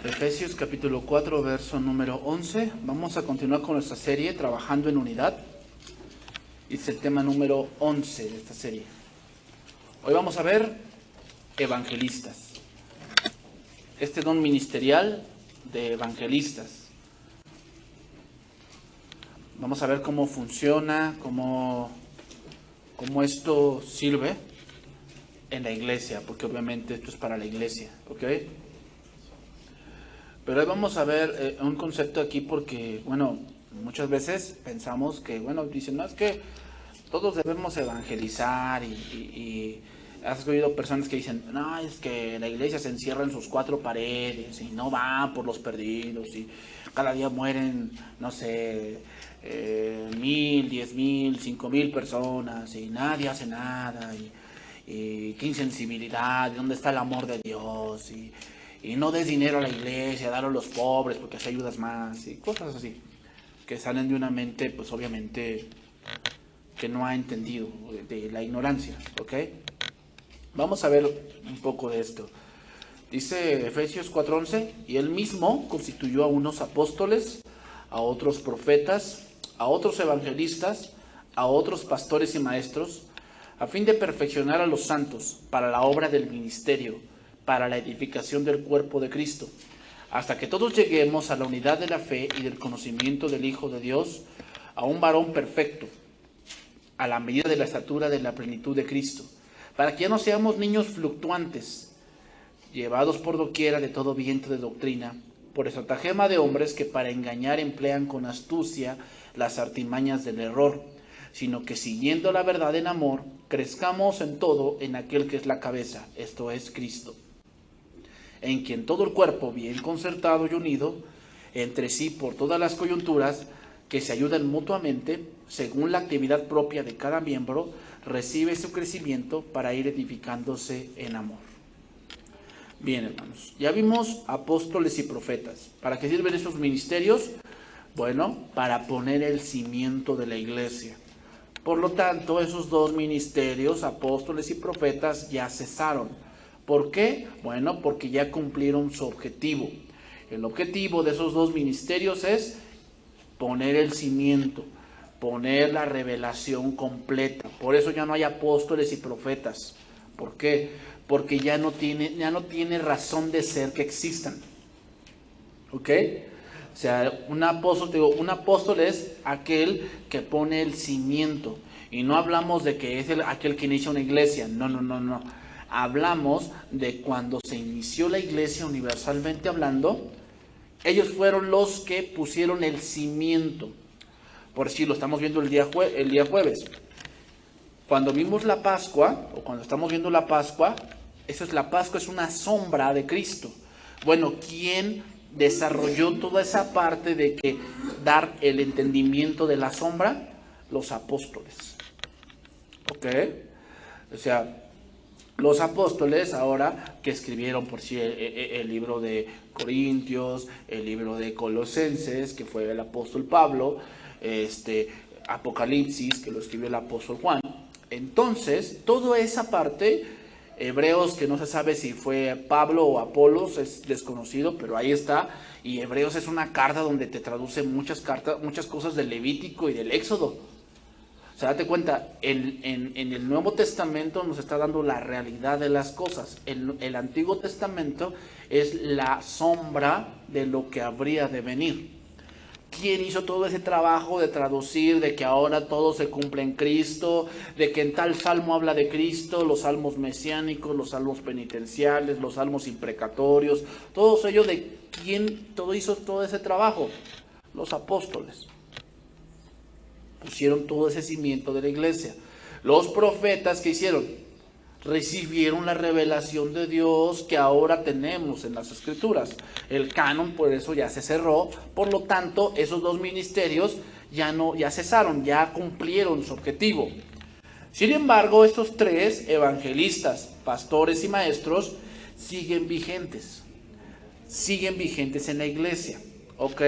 Efesios capítulo 4, verso número 11. Vamos a continuar con nuestra serie, Trabajando en Unidad. Es el tema número 11 de esta serie. Hoy vamos a ver evangelistas. Este don ministerial de evangelistas. Vamos a ver cómo funciona, cómo esto sirve en la iglesia, porque obviamente esto es para la iglesia, ¿ok? Pero hoy vamos a ver un concepto aquí porque, muchas veces pensamos que, dicen, no, es que todos debemos evangelizar y has oído personas que dicen, no, es que la iglesia se encierra en sus cuatro paredes y no va por los perdidos y cada día mueren, 1,000, 10,000, 5,000 personas y nadie hace nada y qué insensibilidad, ¿dónde está el amor de Dios? Y no des dinero a la iglesia, dalo a los pobres porque así ayudas más y cosas así, que salen de una mente, pues obviamente, que no ha entendido, de la ignorancia, ¿ok? Vamos a ver un poco de esto. Dice Efesios 4:11, y él mismo constituyó a unos apóstoles, a otros profetas, a otros evangelistas, a otros pastores y maestros, a fin de perfeccionar a los santos para la obra del ministerio, para la edificación del cuerpo de Cristo, hasta que todos lleguemos a la unidad de la fe y del conocimiento del Hijo de Dios, a un varón perfecto, a la medida de la estatura de la plenitud de Cristo, para que ya no seamos niños fluctuantes, llevados por doquiera de todo viento de doctrina, por estratagema de hombres que para engañar emplean con astucia las artimañas del error, sino que siguiendo la verdad en amor, crezcamos en todo en aquel que es la cabeza, esto es Cristo, en quien todo el cuerpo, bien concertado y unido entre sí por todas las coyunturas, que se ayudan mutuamente, según la actividad propia de cada miembro, recibe su crecimiento para ir edificándose en amor. Bien, hermanos, ya vimos apóstoles y profetas. ¿Para qué sirven esos ministerios? Bueno, para poner el cimiento de la iglesia. Por lo tanto, esos dos ministerios, apóstoles y profetas, ya cesaron. ¿Por qué? Bueno, porque ya cumplieron su objetivo. El objetivo de esos dos ministerios es poner el cimiento, poner la revelación completa. Por eso ya no hay apóstoles y profetas. ¿Por qué? Porque ya no tiene razón de ser que existan. ¿Ok? O sea, un apóstol es aquel que pone el cimiento. Y no hablamos de que es aquel que inicia una iglesia. No. Hablamos de cuando se inició la iglesia universalmente hablando, ellos fueron los que pusieron el cimiento. Por si lo estamos viendo el día jueves. Cuando vimos la Pascua, o cuando estamos viendo la Pascua, la Pascua es una sombra de Cristo. Bueno, ¿quién desarrolló toda esa parte de que dar el entendimiento de la sombra? Los apóstoles. ¿Ok? O sea, los apóstoles ahora que escribieron por sí el libro de Corintios, el libro de Colosenses, que fue el apóstol Pablo, Apocalipsis, que lo escribió el apóstol Juan. Entonces, toda esa parte, Hebreos, que no se sabe si fue Pablo o Apolos, es desconocido, pero ahí está. Y Hebreos es una carta donde te traduce muchas cosas del Levítico y del Éxodo. O sea, date cuenta, en el Nuevo Testamento nos está dando la realidad de las cosas. El Antiguo Testamento es la sombra de lo que habría de venir. ¿Quién hizo todo ese trabajo de traducir, de que ahora todo se cumple en Cristo, de que en tal salmo habla de Cristo, los salmos mesiánicos, los salmos penitenciales, los salmos imprecatorios, todo ello? ¿De quién hizo todo ese trabajo? Los apóstoles. Pusieron todo ese cimiento de la iglesia. Los profetas, ¿qué hicieron? Recibieron la revelación de Dios que ahora tenemos en las Escrituras. El canon, por eso ya se cerró. Por lo tanto, esos dos ministerios ya cesaron, ya cumplieron su objetivo. Sin embargo, estos tres, evangelistas, pastores y maestros, siguen vigentes en la iglesia. ¿Ok?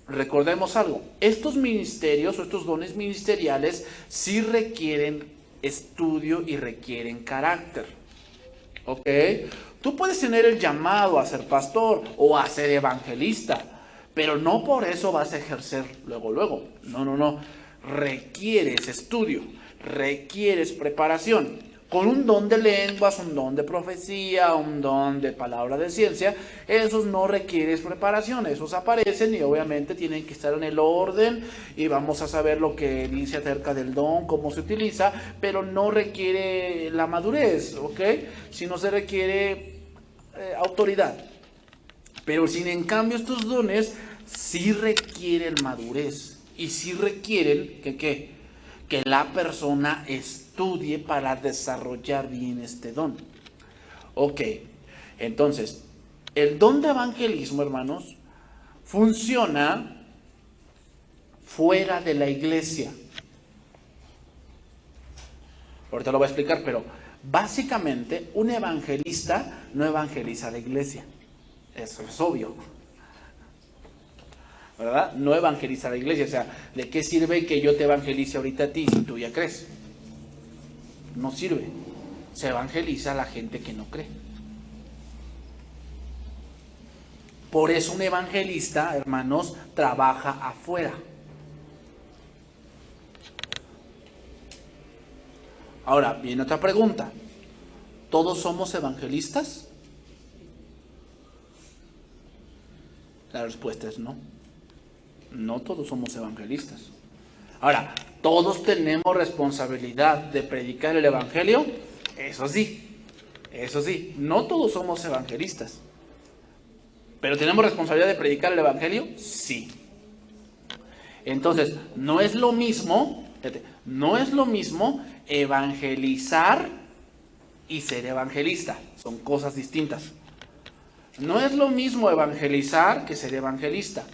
Recordemos algo, estos ministerios o estos dones ministeriales sí requieren estudio y requieren carácter. ¿Ok? Tú puedes tener el llamado a ser pastor o a ser evangelista, pero no por eso vas a ejercer luego. No. Requieres estudio, requieres preparación. Con un don de lenguas, un don de profecía, un don de palabra de ciencia, esos no requieres preparación, esos aparecen y obviamente tienen que estar en el orden y vamos a saber lo que dice acerca del don, cómo se utiliza, pero no requiere la madurez, ¿ok? Sino se requiere autoridad. Pero sin en cambio estos dones sí requieren madurez y sí requieren que la persona estudie para desarrollar bien este don. Ok, entonces, el don de evangelismo, hermanos, funciona fuera de la iglesia. Ahorita lo voy a explicar, pero básicamente un evangelista no evangeliza a la iglesia. Eso es obvio, ¿verdad? No evangeliza a la iglesia. O sea, ¿de qué sirve que yo te evangelice ahorita a ti si tú ya crees? No sirve. Se evangeliza a la gente que no cree. Por eso un evangelista, hermanos, trabaja afuera. Ahora, viene otra pregunta. ¿Todos somos evangelistas? La respuesta es no. No todos somos evangelistas. Ahora, ¿todos tenemos responsabilidad de predicar el evangelio? Eso sí, no todos somos evangelistas. ¿Pero tenemos responsabilidad de predicar el evangelio? Sí. Entonces, no es lo mismo evangelizar y ser evangelista. Son cosas distintas. No es lo mismo evangelizar que ser evangelista.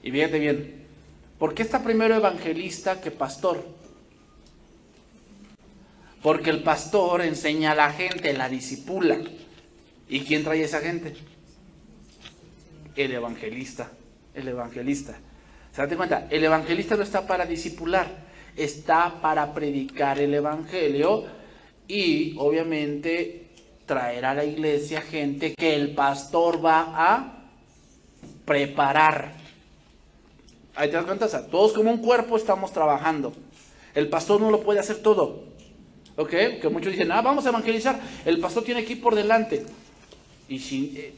Y fíjate bien, ¿por qué está primero evangelista que pastor? Porque el pastor enseña a la gente, la discipula. ¿Y quién trae a esa gente? El evangelista. ¿Se dan cuenta? El evangelista no está para discipular, está para predicar el evangelio y obviamente traer a la iglesia gente que el pastor va a preparar. Ahí te das cuenta, o sea, todos como un cuerpo estamos trabajando. El pastor no lo puede hacer todo. ¿Ok? Que muchos dicen, vamos a evangelizar. El pastor tiene que ir por delante.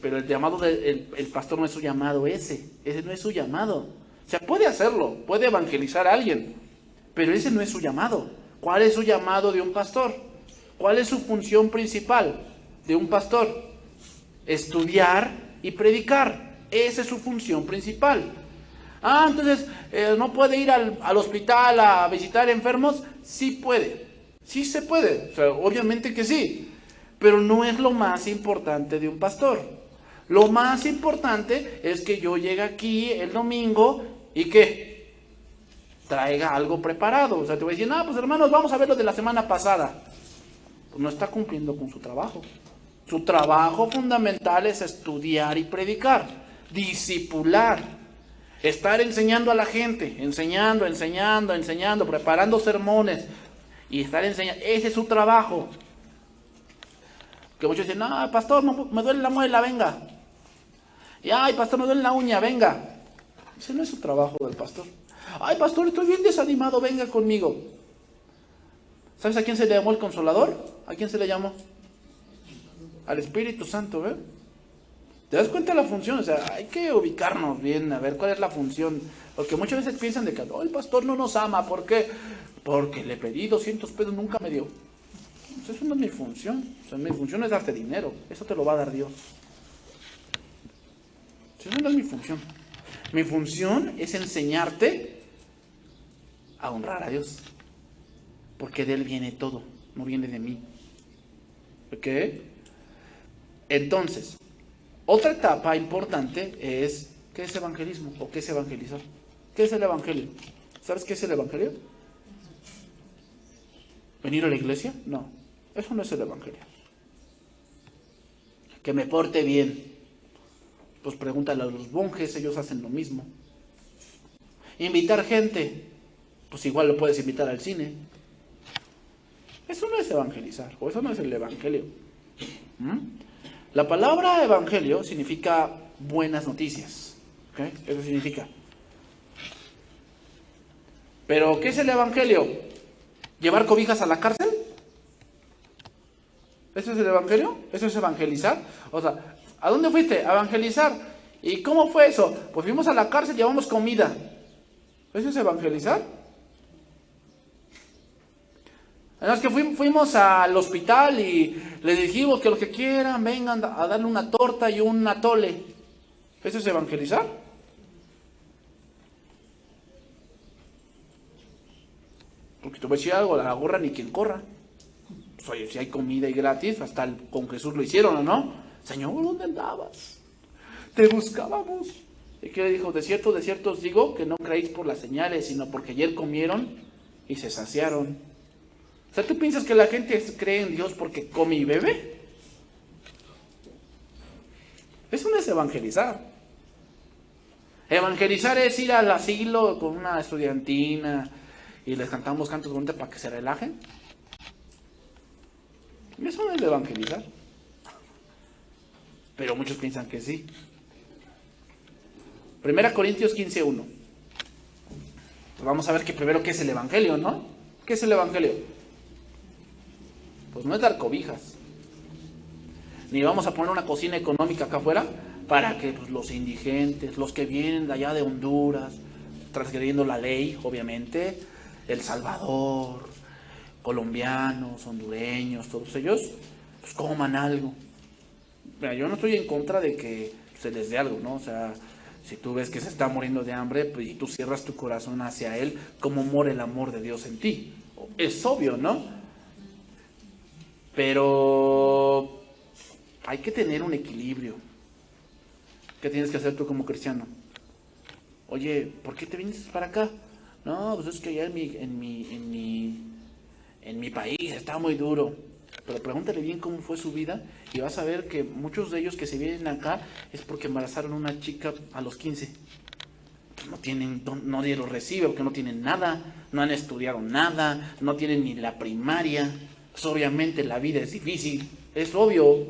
Pero el llamado el pastor no es su llamado ese no es su llamado. O sea, puede hacerlo, puede evangelizar a alguien, pero ese no es su llamado. ¿Cuál es su llamado de un pastor? ¿Cuál es su función principal de un pastor? Estudiar y predicar. Esa es su función principal. Entonces, ¿no puede ir al hospital a visitar enfermos? Sí puede, sí se puede, o sea, obviamente que sí, pero no es lo más importante de un pastor. Lo más importante es que yo llegue aquí el domingo y que traiga algo preparado. O sea, te voy a decir, pues hermanos, vamos a ver lo de la semana pasada. Pues no está cumpliendo con su trabajo. Su trabajo fundamental es estudiar y predicar, discipular. Estar enseñando a la gente, enseñando, preparando sermones y estar enseñando. Ese es su trabajo. Que muchos dicen, pastor, no, me duele la muela, venga. Y, pastor, me duele la uña, venga. Ese no es su trabajo del pastor. Pastor, estoy bien desanimado, venga conmigo. ¿Sabes a quién se le llamó el Consolador? ¿A quién se le llamó? Al Espíritu Santo, ¿eh? ¿Te das cuenta de la función? O sea, hay que ubicarnos bien, a ver cuál es la función. Porque muchas veces piensan de que el pastor no nos ama. ¿Por qué? Porque le pedí 200 pesos, nunca me dio. Pues eso no es mi función. O sea, mi función es darte dinero. Eso te lo va a dar Dios. Eso no es mi función. Mi función es enseñarte a honrar a Dios. Porque de Él viene todo, no viene de mí. ¿Ok? Entonces, otra etapa importante es, ¿qué es evangelismo? ¿O qué es evangelizar? ¿Qué es el evangelio? ¿Sabes qué es el evangelio? ¿Venir a la iglesia? No, eso no es el evangelio. Que me porte bien. Pues pregúntale a los monjes, ellos hacen lo mismo. invitar gente, pues igual lo puedes invitar al cine. Eso no es evangelizar, o eso no es el evangelio. La palabra evangelio significa buenas noticias. ¿Okay? Eso significa. Pero, ¿qué es el evangelio? ¿Llevar cobijas a la cárcel? ¿Eso es el evangelio? ¿Eso es evangelizar? O sea, ¿a dónde fuiste? A evangelizar. ¿Y cómo fue eso? Pues fuimos a la cárcel, llevamos comida. ¿Eso es evangelizar? Es que fuimos al hospital y les dijimos que los que quieran vengan a darle una torta y un atole. ¿Eso es evangelizar? Porque te voy a decir algo, la gorra ni quien corra. Pues, oye, si hay comida y gratis, hasta con Jesús lo hicieron, ¿o no? Señor, ¿dónde andabas? Te buscábamos. ¿Y qué le dijo? De cierto os digo que no creéis por las señales, sino porque ayer comieron y se saciaron. O sea, ¿tú piensas que la gente cree en Dios porque come y bebe? Eso no es evangelizar. Evangelizar es ir al asilo con una estudiantina y les cantamos cantos bonitos para que se relajen. Eso no es evangelizar. Pero muchos piensan que sí. 1 Corintios 15:1. Pues vamos a ver que primero qué es el evangelio, ¿no? ¿Qué es el evangelio? Pues no es dar cobijas. Ni vamos a poner una cocina económica acá afuera para que pues, los indigentes, los que vienen de allá de Honduras, transgrediendo la ley, obviamente, El Salvador, colombianos, hondureños, todos ellos, pues coman algo. Mira, yo no estoy en contra de que se les dé algo, ¿no? O sea, si tú ves que se está muriendo de hambre, pues, y tú cierras tu corazón hacia él, ¿cómo muere el amor de Dios en ti? Es obvio, ¿no? Pero hay que tener un equilibrio. ¿Qué tienes que hacer tú como cristiano? Oye, ¿por qué te vienes para acá? No, pues es que allá en mi país está muy duro. Pero pregúntale bien cómo fue su vida y vas a ver que muchos de ellos que se vienen acá es porque embarazaron a una chica a los 15. No tienen, nadie los recibe porque no tienen nada, no han estudiado nada, no tienen ni la primaria. Pues obviamente la vida es difícil, es obvio.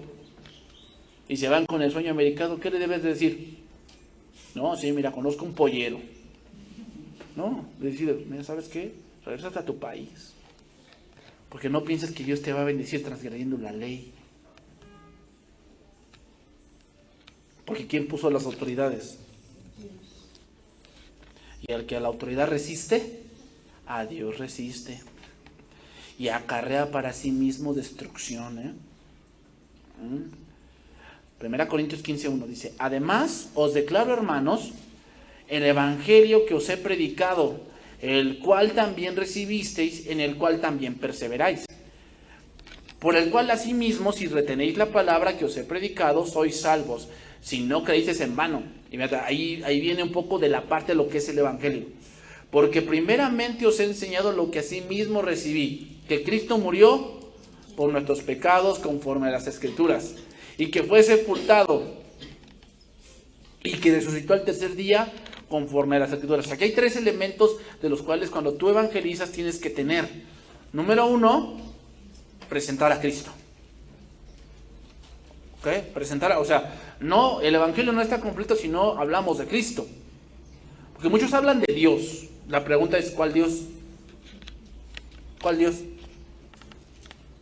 Y se van con el sueño americano, ¿qué le debes de decir? No, sí, mira, conozco un pollero. No, decir, mira, ¿sabes qué? Regrésate a tu país. Porque no pienses que Dios te va a bendecir transgrediendo la ley. Porque ¿quién puso las autoridades? Y al que a la autoridad resiste, a Dios resiste. Y acarrea para sí mismo destrucción. 1 Corintios 15:1 dice, además os declaro, hermanos, el evangelio que os he predicado, el cual también recibisteis, en el cual también perseveráis. Por el cual asimismo, si retenéis la palabra que os he predicado, sois salvos, si no creéis en vano. Y ahí viene un poco de la parte de lo que es el evangelio. Porque primeramente os he enseñado lo que asimismo recibí, que Cristo murió por nuestros pecados conforme a las Escrituras, y que fue sepultado, y que resucitó al tercer día conforme a las Escrituras. Aquí hay 3 elementos de los cuales cuando tú evangelizas tienes que tener. Número 1, presentar a Cristo. ¿Ok? Presentar, o sea, no, el evangelio no está completo si no hablamos de Cristo. Porque muchos hablan de Dios. La pregunta es, ¿cuál Dios? ¿Cuál Dios?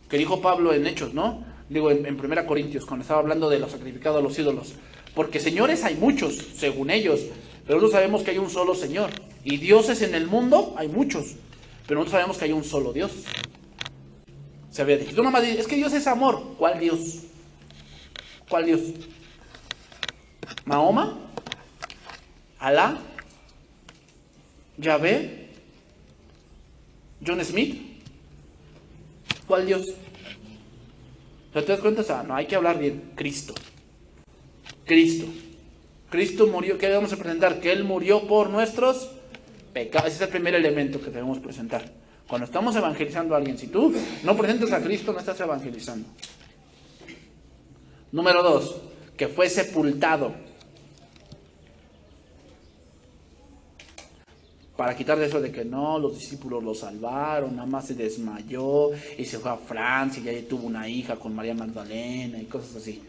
Que dijo Pablo en Hechos, ¿no? Digo, en 1 Corintios, cuando estaba hablando de los sacrificados a los ídolos. Porque señores hay muchos, según ellos, pero nosotros sabemos que hay un solo Señor. Y dioses en el mundo hay muchos, pero nosotros sabemos que hay un solo Dios. Se había dicho, tú nomás dices, es que Dios es amor. ¿Cuál Dios? ¿Cuál Dios? ¿Mahoma? ¿Alá? ¿Yahvé? ¿John Smith? ¿Cuál Dios? ¿Te das cuenta? O sea, no hay que hablar bien. Cristo. Cristo. Cristo murió. ¿Qué debemos presentar? Que Él murió por nuestros pecados. Ese es el primer elemento que debemos presentar. Cuando estamos evangelizando a alguien, si tú no presentas a Cristo, no estás evangelizando. Número 2, que fue sepultado. para quitar de eso de que no, los discípulos lo salvaron, nada más se desmayó y se fue a Francia y ahí tuvo una hija con María Magdalena y cosas así.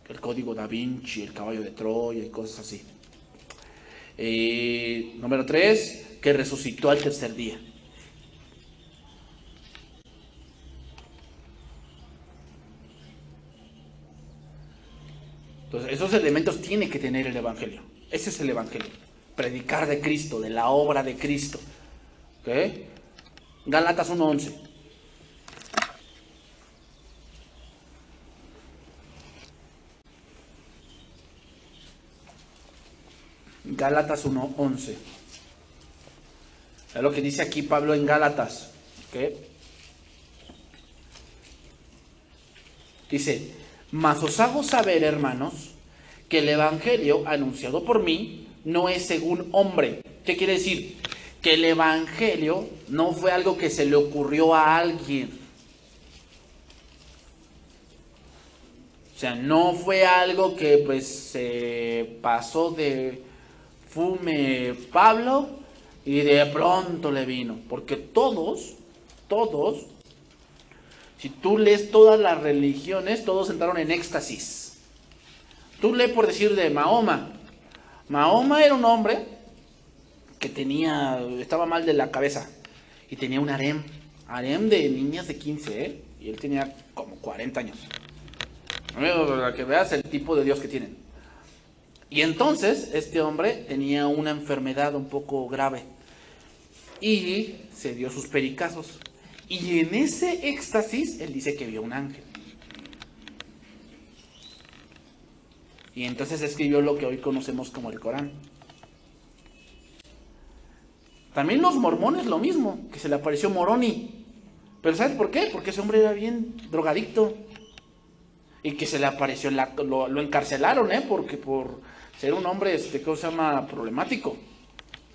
El código da Vinci, el caballo de Troya y cosas así. Número 3, que resucitó al tercer día. Entonces, esos elementos tiene que tener el Evangelio. Ese es el Evangelio. Predicar de Cristo, de la obra de Cristo. ¿Ok? Gálatas 1:11. Gálatas 1:11. Es lo que dice aquí Pablo en Gálatas. ¿Ok? Dice: mas os hago saber, hermanos, que el Evangelio anunciado por mí no es según hombre. ¿Qué quiere decir? Que el Evangelio no fue algo que se le ocurrió a alguien. O sea, no fue algo que pues se pasó de fume Pablo y de pronto le vino. Porque todos, si tú lees todas las religiones, todos entraron en éxtasis. Tú lees por decir de Mahoma. Mahoma era un hombre que estaba mal de la cabeza y tenía un harem de niñas de 15, y él tenía como 40 años. Para que veas el tipo de Dios que tienen. Y entonces este hombre tenía una enfermedad un poco grave y se dio sus pericazos. Y en ese éxtasis, él dice que vio un ángel. Y entonces escribió lo que hoy conocemos como el Corán. También los mormones lo mismo, que se le apareció Moroni. Pero ¿sabes por qué? Porque ese hombre era bien drogadicto. Y que se le apareció, lo encarcelaron, porque por ser un hombre, ¿cómo se llama? Problemático.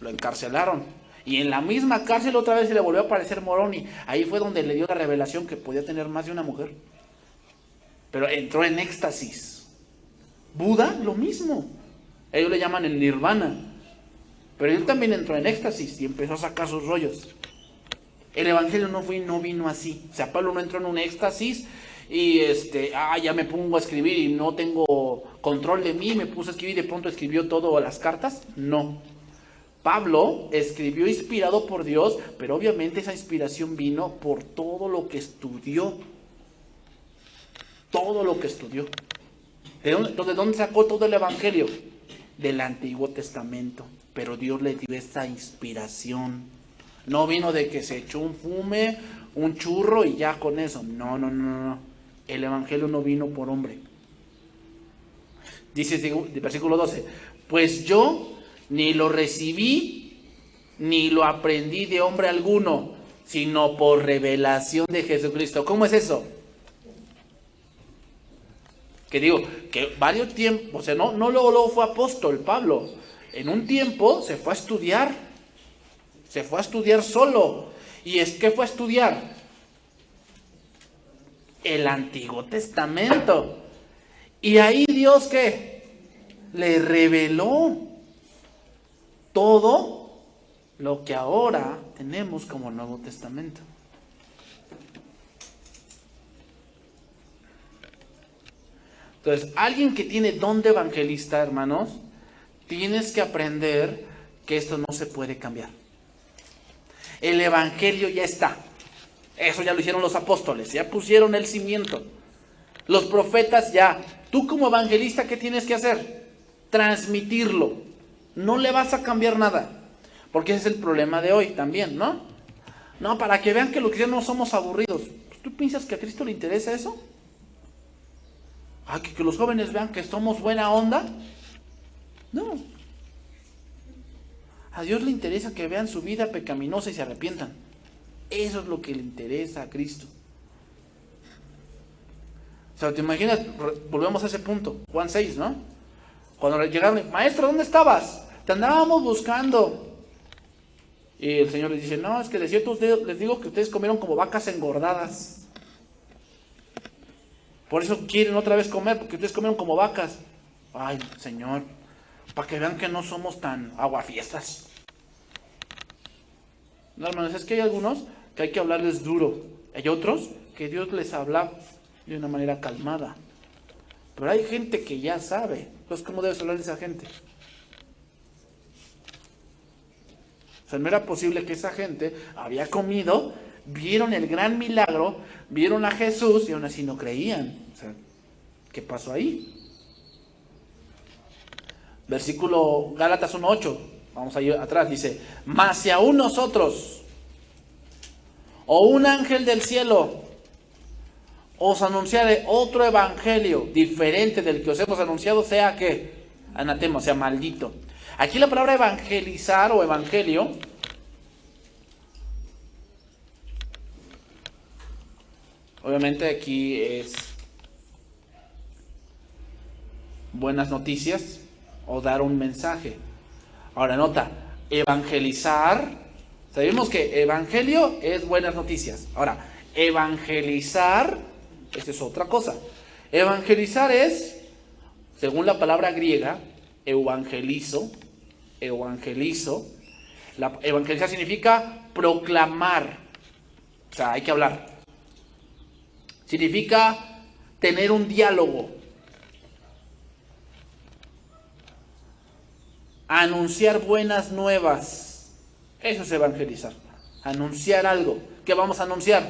Lo encarcelaron. Y en la misma cárcel otra vez se le volvió a aparecer Moroni. Ahí fue donde le dio la revelación que podía tener más de una mujer. Pero entró en éxtasis. Buda, lo mismo. Ellos le llaman el nirvana. Pero él también entró en éxtasis y empezó a sacar sus rollos. El Evangelio no vino así. O sea, Pablo no entró en un éxtasis y ya me pongo a escribir y no tengo control de mí, me puse a escribir y de pronto escribió todo a las cartas. No. Pablo escribió inspirado por Dios, pero obviamente esa inspiración vino por todo lo que estudió. Todo lo que estudió. ¿De dónde sacó todo el Evangelio? Del Antiguo Testamento. Pero Dios le dio esa inspiración. No vino de que se echó un fume, un churro y ya con eso. No. El Evangelio no vino por hombre. Dice el versículo 12. Pues yo ni lo recibí, ni lo aprendí de hombre alguno, sino por revelación de Jesucristo. ¿Cómo es eso? Que digo, que varios tiempos, o sea, no luego fue apóstol Pablo. En un tiempo se fue a estudiar solo. ¿Y qué fue a estudiar? El Antiguo Testamento. Y ahí Dios, ¿qué? Le reveló todo lo que ahora tenemos como Nuevo Testamento. Entonces, alguien que tiene don de evangelista, hermanos, tienes que aprender que esto no se puede cambiar. El Evangelio ya está. Eso ya lo hicieron los apóstoles, ya pusieron el cimiento. Los profetas ya. Tú como evangelista, ¿qué tienes que hacer? Transmitirlo. No le vas a cambiar nada. Porque ese es el problema de hoy también, ¿no? No, para que vean que los cristianos no somos aburridos. ¿Tú piensas que a Cristo le interesa eso? Que los jóvenes vean que somos buena onda. No. A Dios le interesa que vean su vida pecaminosa y se arrepientan. Eso es lo que le interesa a Cristo. O sea, te imaginas, volvemos a ese punto, Juan 6, ¿no? Cuando llegaron, maestro, ¿dónde estabas? Te andábamos buscando. Y el Señor les dice, no, es que de cierto les digo que ustedes comieron como vacas engordadas. Por eso quieren otra vez comer, porque ustedes comieron como vacas. Ay, Señor, para que vean que no somos tan aguafiestas. No, hermanos, es que hay algunos que hay que hablarles duro. Hay otros que Dios les habla de una manera calmada. Pero hay gente que ya sabe. Entonces, ¿cómo debes hablar de esa gente? O sea, no era posible que esa gente había comido, vieron el gran milagro, vieron a Jesús y aún así no creían. O sea, ¿qué pasó ahí? Versículo Gálatas 1:8. Vamos ahí atrás, dice: mas si aún nosotros, o un ángel del cielo, os anunciare otro evangelio diferente del que os hemos anunciado, sea que anatema, sea maldito. Aquí la palabra evangelizar o evangelio obviamente aquí es buenas noticias o dar un mensaje. Ahora nota, evangelizar, sabemos que evangelio es buenas noticias. Ahora, evangelizar, esa es otra cosa. Evangelizar es, según la palabra griega, evangelizo. Evangelizar significa proclamar, o sea, hay que hablar. Significa tener un diálogo. Anunciar buenas nuevas. Eso es evangelizar. Anunciar algo. ¿Qué vamos a anunciar?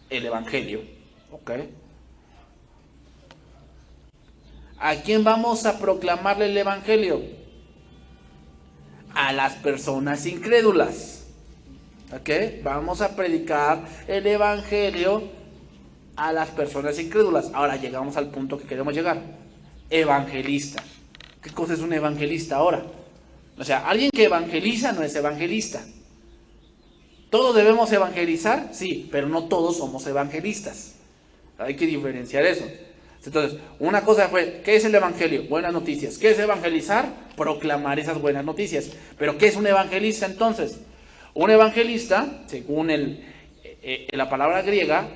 El evangelio. ¿Ok? ¿A quién vamos a proclamarle el evangelio? A las personas incrédulas. ¿Ok? Vamos a predicar el evangelio a las personas incrédulas. Ahora llegamos al punto que queremos llegar. Evangelista. ¿Qué cosa es un evangelista ahora? O sea, alguien que evangeliza no es evangelista. ¿Todos debemos evangelizar? Sí, pero no todos somos evangelistas. Hay que diferenciar eso. Entonces, una cosa fue, ¿qué es el evangelio? Buenas noticias. ¿Qué es evangelizar? Proclamar esas buenas noticias. ¿Pero qué es un evangelista entonces? Un evangelista, según la palabra griega,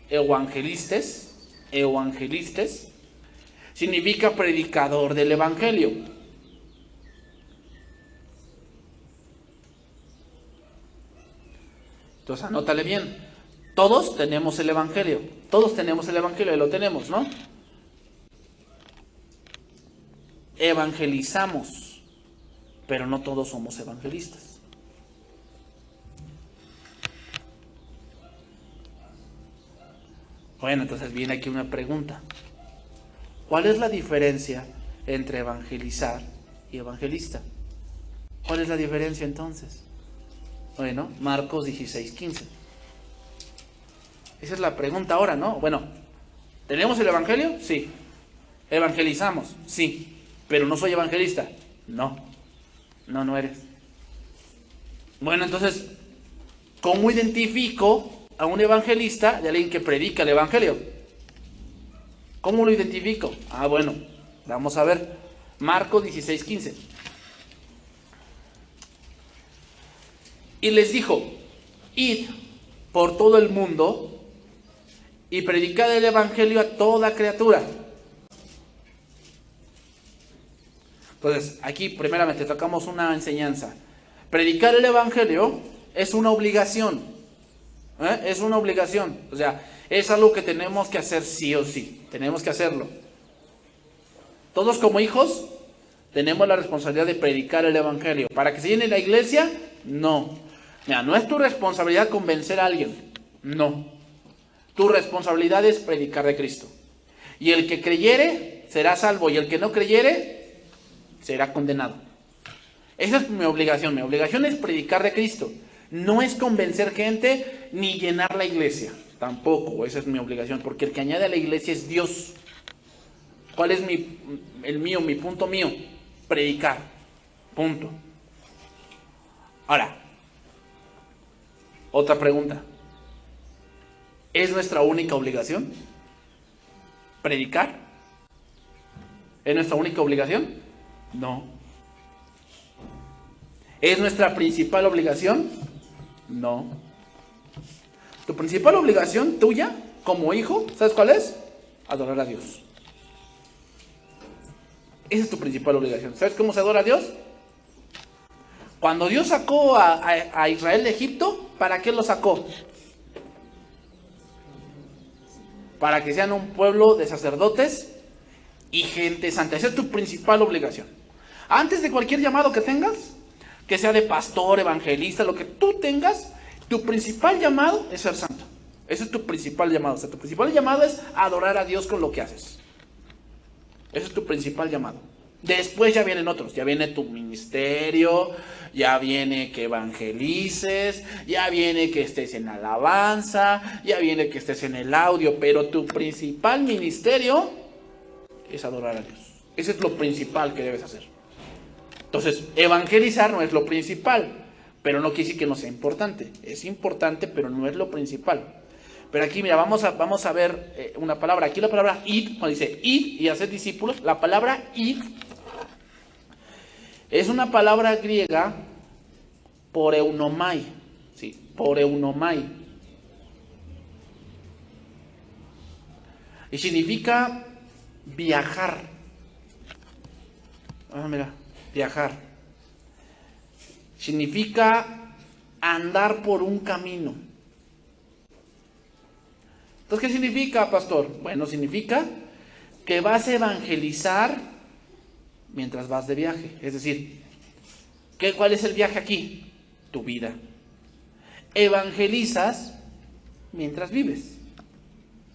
evangelistes, significa predicador del evangelio. Entonces, anótale bien. Todos tenemos el evangelio. Todos tenemos el evangelio y lo tenemos, ¿no? Evangelizamos, pero no todos somos evangelistas. Bueno, entonces viene aquí una pregunta. ¿Cuál es la diferencia entre evangelizar y evangelista? ¿Cuál es la diferencia entonces? Bueno, Marcos 16:15. Esa es la pregunta ahora, ¿no? Bueno, ¿tenemos el evangelio? Sí. ¿Evangelizamos? Sí. ¿Pero no soy evangelista? No. No eres. Bueno, entonces, ¿cómo identifico a un evangelista de alguien que predica el evangelio? ¿Cómo lo identifico? Bueno, vamos a ver. Marcos 16:15. Y les dijo: id por todo el mundo y predicad el evangelio a toda criatura. Entonces, aquí primeramente tocamos una enseñanza. Predicar el evangelio es una obligación. Es una obligación. O sea, es algo que tenemos que hacer sí o sí. Tenemos que hacerlo. Todos como hijos tenemos la responsabilidad de predicar el evangelio. ¿Para que se llene la iglesia? No. Mira, no es tu responsabilidad convencer a alguien. No. Tu responsabilidad es predicar de Cristo. Y el que creyere será salvo, y el que no creyere será condenado. Esa es mi obligación. Mi obligación es predicar de Cristo. No es convencer gente ni llenar la iglesia. Tampoco, esa es mi obligación. Porque el que añade a la iglesia es Dios. ¿Cuál es mi punto mío? Predicar. Punto. Ahora, otra pregunta. ¿Es nuestra única obligación predicar? ¿Es nuestra única obligación? No. ¿Es nuestra principal obligación? No. Tu principal obligación tuya como hijo, ¿sabes cuál es? Adorar a Dios. Esa es tu principal obligación. ¿Sabes cómo se adora a Dios? Cuando Dios sacó a Israel de Egipto, ¿para qué lo sacó? Para que sean un pueblo de sacerdotes y gente santa. Esa es tu principal obligación. Antes de cualquier llamado que tengas, que sea de pastor, evangelista, lo que tú tengas, tu principal llamado es ser santo. Ese es tu principal llamado. O sea, tu principal llamado es adorar a Dios con lo que haces. Ese es tu principal llamado. Después ya vienen otros. Ya viene tu ministerio, ya viene que evangelices, ya viene que estés en alabanza, ya viene que estés en el audio, pero tu principal ministerio es adorar a Dios. Ese es lo principal que debes hacer. Entonces, evangelizar no es lo principal, pero no quiere decir que no sea importante. Es importante, pero no es lo principal. Pero aquí, mira, vamos a ver una palabra. Aquí la palabra id, cuando dice id y hacer discípulos, la palabra id es una palabra griega poreunomai. Sí, poreunomai. Y significa viajar. Mira, viajar. Significa andar por un camino. Entonces, ¿qué significa, pastor? Bueno, significa que vas a evangelizar mientras vas de viaje. Es decir, ¿cuál es el viaje aquí? Tu vida. Evangelizas mientras vives.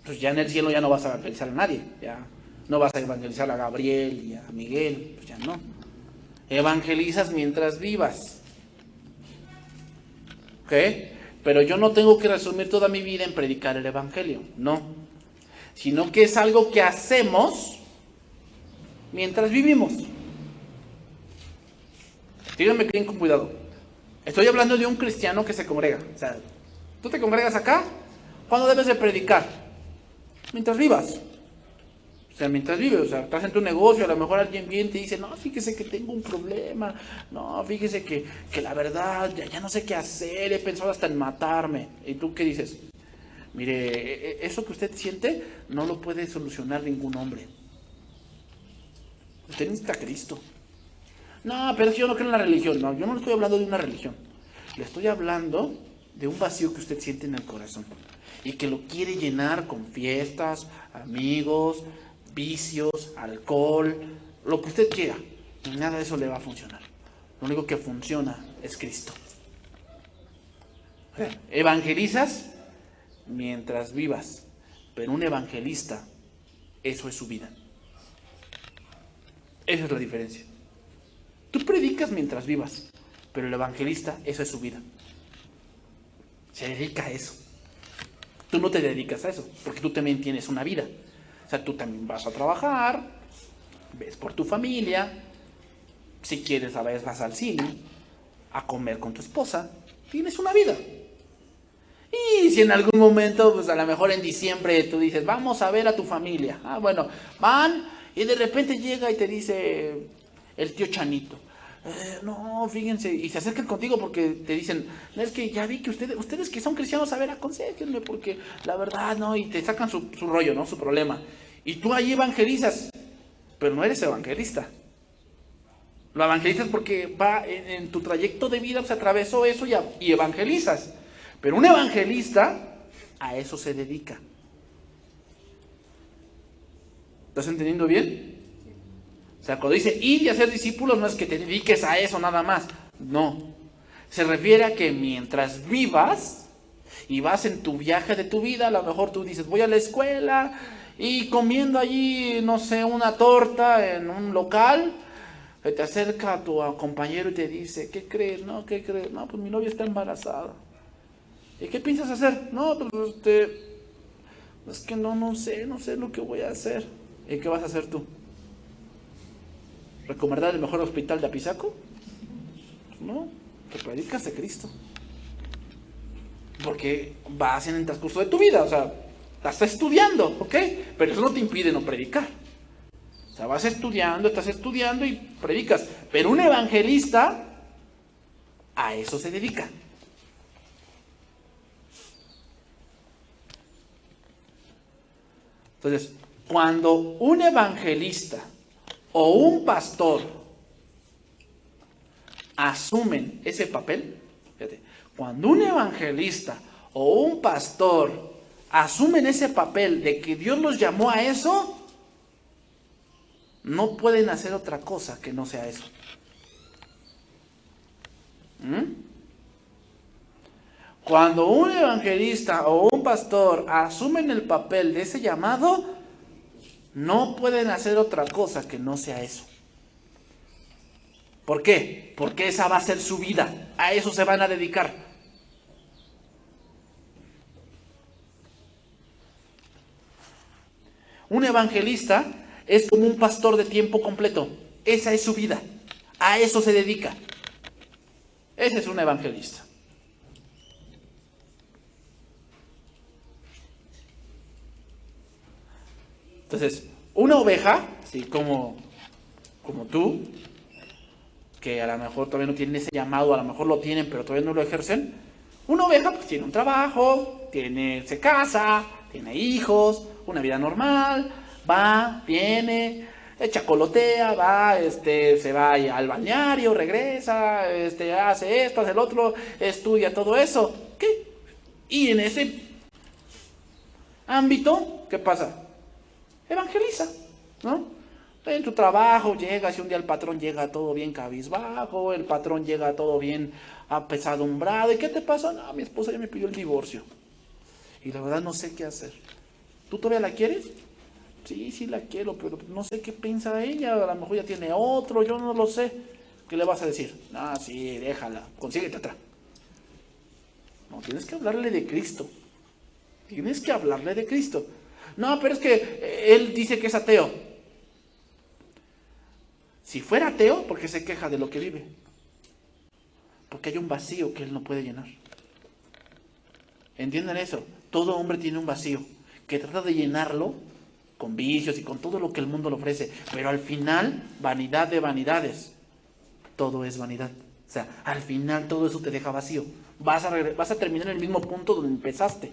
Pues ya en el cielo ya no vas a evangelizar a nadie. Ya no vas a evangelizar a Gabriel y a Miguel. Pues ya no. Evangelizas mientras vivas. ¿Ok? Pero yo no tengo que resumir toda mi vida en predicar el evangelio. No. Sino que es algo que hacemos mientras vivimos. Díganme bien con cuidado. Estoy hablando de un cristiano que se congrega. O sea, tú te congregas acá. ¿Cuándo debes de predicar? Mientras vivas. O sea, mientras vives. O sea, estás en tu negocio, a lo mejor alguien viene y te dice, no, fíjese que tengo un problema. No, fíjese que la verdad, ya no sé qué hacer. He pensado hasta en matarme. ¿Y tú qué dices? Mire, eso que usted siente no lo puede solucionar ningún hombre. Usted necesita a Cristo. No, pero yo no creo en la religión. No, yo no le estoy hablando de una religión. Le estoy hablando de un vacío que usted siente en el corazón. Y que lo quiere llenar con fiestas, amigos, vicios, alcohol, lo que usted quiera. Y nada de eso le va a funcionar. Lo único que funciona es Cristo. Evangelizas mientras vivas. Pero un evangelista, eso es su vida. Esa es la diferencia. Tú predicas mientras vivas, pero el evangelista, eso es su vida. Se dedica a eso. Tú no te dedicas a eso, porque tú también tienes una vida. O sea, tú también vas a trabajar, ves por tu familia, si quieres a veces vas al cine, a comer con tu esposa, tienes una vida. Y si en algún momento, pues a lo mejor en diciembre tú dices, vamos a ver a tu familia. Ah, bueno, van y de repente llega y te dice el tío Chanito, no, fíjense, y se acercan contigo porque te dicen, no, es que ya vi que ustedes que son cristianos, a ver, aconséjenme, porque la verdad, no, y te sacan su rollo, ¿no? Su problema. Y tú ahí evangelizas, pero no eres evangelista. Lo evangelizas porque va en tu trayecto de vida, se atravesó eso y evangelizas. Pero un evangelista a eso se dedica. ¿Estás entendiendo bien? O sea, cuando dice ir y hacer discípulos, no es que te dediques a eso nada más. No. Se refiere a que mientras vivas y vas en tu viaje de tu vida, a lo mejor tú dices, voy a la escuela y comiendo allí, no sé, una torta en un local, te acerca a tu compañero y te dice, ¿qué crees? No, ¿qué crees? No, pues mi novia está embarazada. ¿Y qué piensas hacer? No, pues es que no sé lo que voy a hacer. ¿Y qué vas a hacer tú? ¿Recomendar el mejor hospital de Apizaco? No, te predicas de Cristo. Porque vas en el transcurso de tu vida, o sea, estás estudiando, ¿ok? Pero eso no te impide no predicar. O sea, vas estudiando, estás estudiando y predicas. Pero un evangelista a eso se dedica. Entonces, cuando un evangelista o un pastor asumen ese papel, fíjate, cuando un evangelista o un pastor asumen ese papel de que Dios los llamó a eso, no pueden hacer otra cosa que no sea eso. Cuando un evangelista o un pastor asumen el papel de ese llamado, no pueden hacer otra cosa que no sea eso. ¿Por qué? Porque esa va a ser su vida. A eso se van a dedicar. Un evangelista es como un pastor de tiempo completo. Esa es su vida. A eso se dedica. Ese es un evangelista. Entonces, una oveja, así como tú, que a lo mejor todavía no tienen ese llamado, a lo mejor lo tienen, pero todavía no lo ejercen. Una oveja pues tiene un trabajo, se casa, tiene hijos, una vida normal, va, viene, chacolotea, va, se va al balneario, regresa, hace esto, hace el otro, estudia todo eso. ¿Qué? Y en ese ámbito, ¿qué pasa? Evangeliza, ¿no? En tu trabajo llegas y un día el patrón llega todo bien cabizbajo, el patrón llega todo bien apesadumbrado. ¿Y qué te pasa? No, mi esposa ya me pidió el divorcio. Y la verdad no sé qué hacer. ¿Tú todavía la quieres? Sí, sí la quiero, pero no sé qué piensa ella. A lo mejor ya tiene otro, yo no lo sé. ¿Qué le vas a decir? No, sí, déjala, consíguete otra. No, tienes que hablarle de Cristo. Tienes que hablarle de Cristo. No, pero es que él dice que es ateo. Si fuera ateo, ¿por qué se queja de lo que vive? Porque hay un vacío que él no puede llenar. ¿Entienden eso? Todo hombre tiene un vacío que trata de llenarlo con vicios y con todo lo que el mundo le ofrece. Pero al final, vanidad de vanidades. Todo es vanidad. O sea, al final todo eso te deja vacío. Vas a terminar en el mismo punto donde empezaste.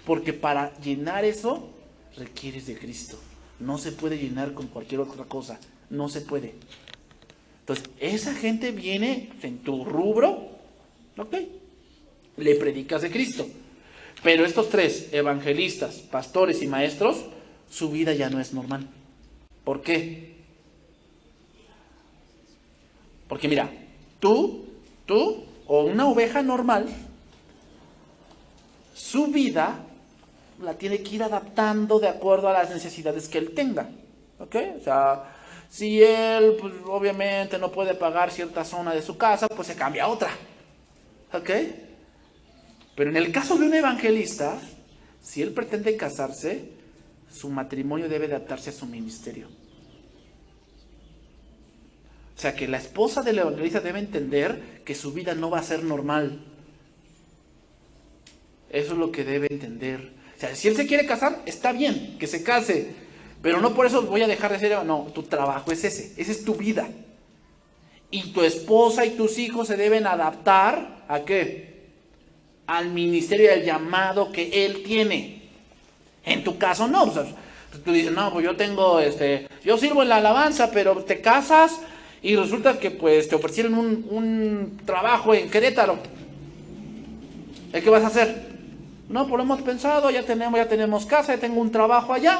Porque para llenar eso, requieres de Cristo. No se puede llenar con cualquier otra cosa. No se puede. Entonces, esa gente viene en tu rubro, ok, le predicas de Cristo. Pero estos tres, evangelistas, pastores y maestros, su vida ya no es normal. ¿Por qué? Porque mira, tú o una oveja normal, su vida la tiene que ir adaptando de acuerdo a las necesidades que él tenga. ¿Ok? O sea, si él pues, obviamente no puede pagar cierta zona de su casa, pues se cambia a otra. ¿Ok? Pero en el caso de un evangelista, si él pretende casarse, su matrimonio debe adaptarse a su ministerio. O sea, que la esposa del evangelista debe entender que su vida no va a ser normal. Eso es lo que debe entender. O sea, si él se quiere casar, está bien, que se case. Pero no por eso voy a dejar de ser, no, tu trabajo es ese, esa es tu vida. Y tu esposa y tus hijos se deben adaptar, ¿a qué? Al ministerio y al llamado que él tiene. En tu caso no, o sea, tú dices, no, pues yo tengo, yo sirvo en la alabanza, pero te casas y resulta que pues te ofrecieron un trabajo en Querétaro. ¿Qué vas a hacer? No, pues lo hemos pensado, ya tenemos casa, ya tengo un trabajo allá.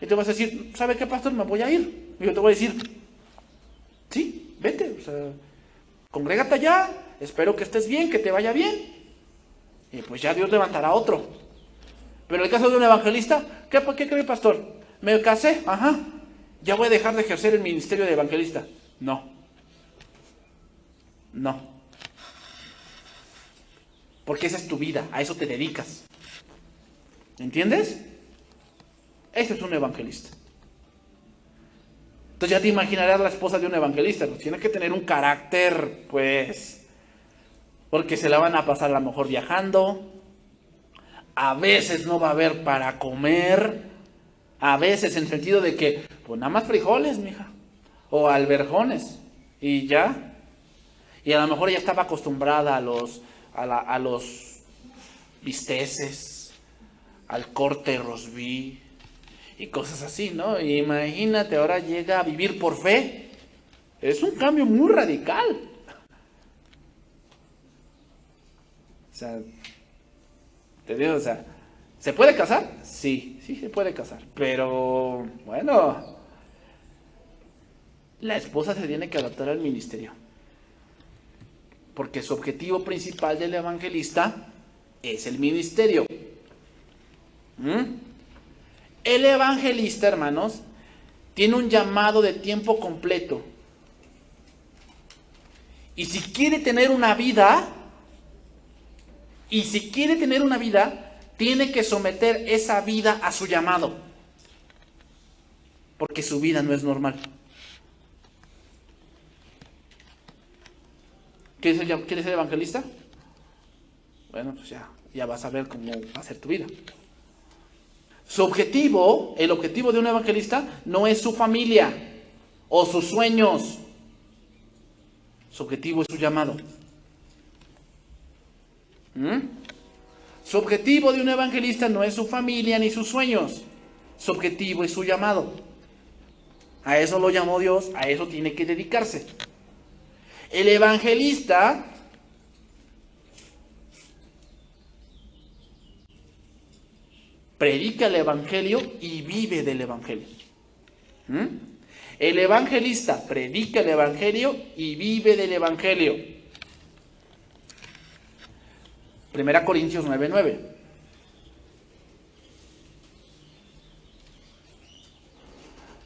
Y te vas a decir, ¿sabe qué, pastor? Me voy a ir. Y yo te voy a decir, sí, vete, o sea, congrégate allá, espero que estés bien, que te vaya bien. Y pues ya Dios levantará otro. Pero en el caso de un evangelista, ¿qué cree, pastor? Me casé, ajá, ya voy a dejar de ejercer el ministerio de evangelista. No. Porque esa es tu vida, a eso te dedicas. ¿Entiendes? Ese es un evangelista. Entonces ya te imaginarás la esposa de un evangelista. Pues tiene que tener un carácter, pues, porque se la van a pasar a lo mejor viajando. A veces no va a haber para comer. A veces en sentido de que, pues nada más frijoles, mija. O alberjones. Y ya. Y a lo mejor ella estaba acostumbrada a los bisteces, al corte rosbif y cosas así, ¿no? Imagínate, ahora llega a vivir por fe. Es un cambio muy radical. O sea, te digo, o sea, ¿se puede casar? Sí, sí se puede casar. Pero, bueno, la esposa se tiene que adaptar al ministerio. Porque su objetivo principal del evangelista es el ministerio. El evangelista, hermanos, tiene un llamado de tiempo completo. Y si quiere tener una vida, tiene que someter esa vida a su llamado. Porque su vida no es normal. ¿Quieres ser evangelista? Bueno, pues ya vas a ver cómo va a ser tu vida. Su objetivo, el objetivo de un evangelista no es su familia o sus sueños. Su objetivo es su llamado. Su objetivo de un evangelista no es su familia ni sus sueños. Su objetivo es su llamado. A eso lo llamó Dios, a eso tiene que dedicarse. El evangelista predica el evangelio y vive del evangelio. El evangelista predica el evangelio y vive del evangelio. 1 Corintios 9:9.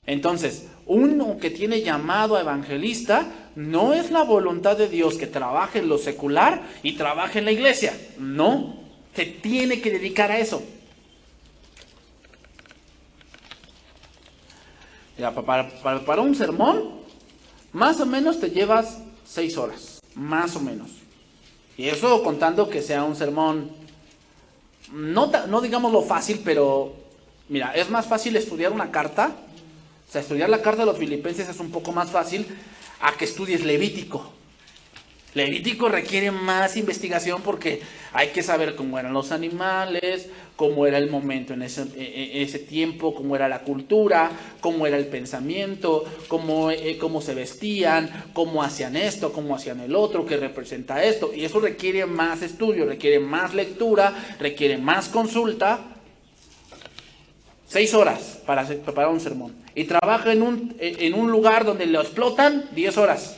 Entonces, uno que tiene llamado a evangelista, no es la voluntad de Dios que trabaje en lo secular y trabaje en la iglesia. No, se tiene que dedicar a eso. Ya, para un sermón, más o menos te llevas 6 horas, más o menos. Y eso contando que sea un sermón, no digamos lo fácil, pero mira, es más fácil estudiar una carta. O sea, estudiar la carta de los Filipenses es un poco más fácil a que estudies Levítico. Levítico requiere más investigación porque hay que saber cómo eran los animales, cómo era el momento en ese tiempo, cómo era la cultura, cómo era el pensamiento, cómo se vestían, cómo hacían esto, cómo hacían el otro, qué representa esto. Y eso requiere más estudio, requiere más lectura, requiere más consulta. 6 horas para preparar un sermón. Y trabaja en un lugar donde lo explotan 10 horas.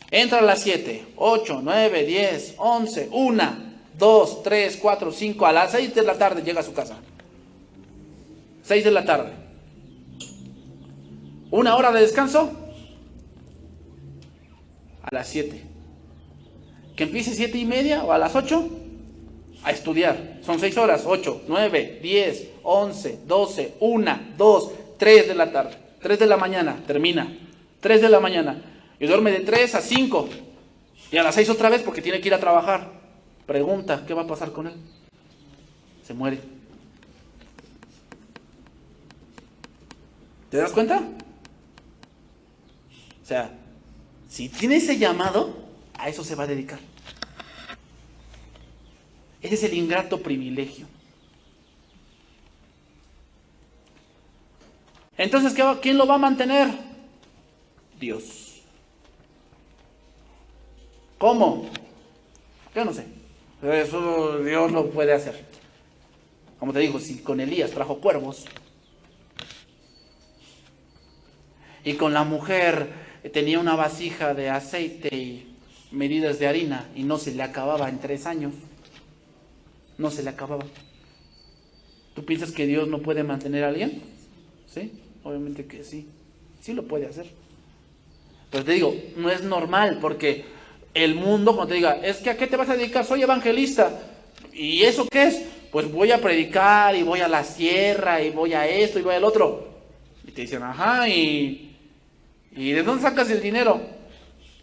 Entra a las 7, 8, 9, 10, 11, 1, 2, 3, 4, 5. A las 6 de la tarde llega a su casa. 6 de la tarde. 1 hora de descanso. A las 7. Que empiece 7:30 o a las 8 a estudiar. Son 6 horas. 8, 9, 10, 11, 12, 1, 2, 3 de la tarde. 3 de la mañana. Termina. 3 de la mañana. Y duerme de 3 a 5. Y a las 6 otra vez porque tiene que ir a trabajar. Pregunta, ¿qué va a pasar con él? Se muere. ¿Te das cuenta? O sea, si tiene ese llamado, a eso se va a dedicar. Ese es el ingrato privilegio. Entonces, ¿quién lo va a mantener? Dios. ¿Cómo? Yo no sé. Pero eso Dios lo puede hacer. Como te digo, si con Elías trajo cuervos y con la mujer tenía una vasija de aceite y medidas de harina y no se le acababa en 3 años. No se le acababa. ¿Tú piensas que Dios no puede mantener a alguien? Sí, obviamente que sí. Sí lo puede hacer. Pero te digo, no es normal porque el mundo cuando te diga, es que ¿a qué te vas a dedicar? Soy evangelista. ¿Y eso qué es? Pues voy a predicar y voy a la sierra y voy a esto y voy al otro. Y te dicen, ajá, ¿y de dónde sacas el dinero?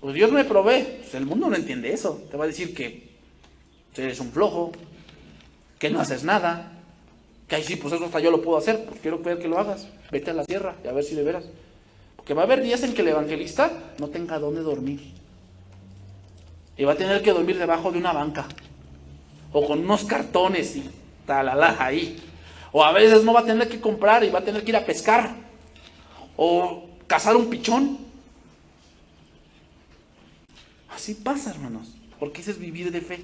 Pues Dios me provee. Pues el mundo no entiende eso. Te va a decir que eres un flojo, que no haces nada, que ahí sí, pues eso hasta yo lo puedo hacer, pues quiero ver que lo hagas. Vete a la sierra y a ver si de veras. Porque va a haber días en que el evangelista no tenga dónde dormir. Y va a tener que dormir debajo de una banca. O con unos cartones y talala ahí. O a veces no va a tener que comprar y va a tener que ir a pescar. O cazar un pichón. Así pasa, hermanos, porque ese es vivir de fe.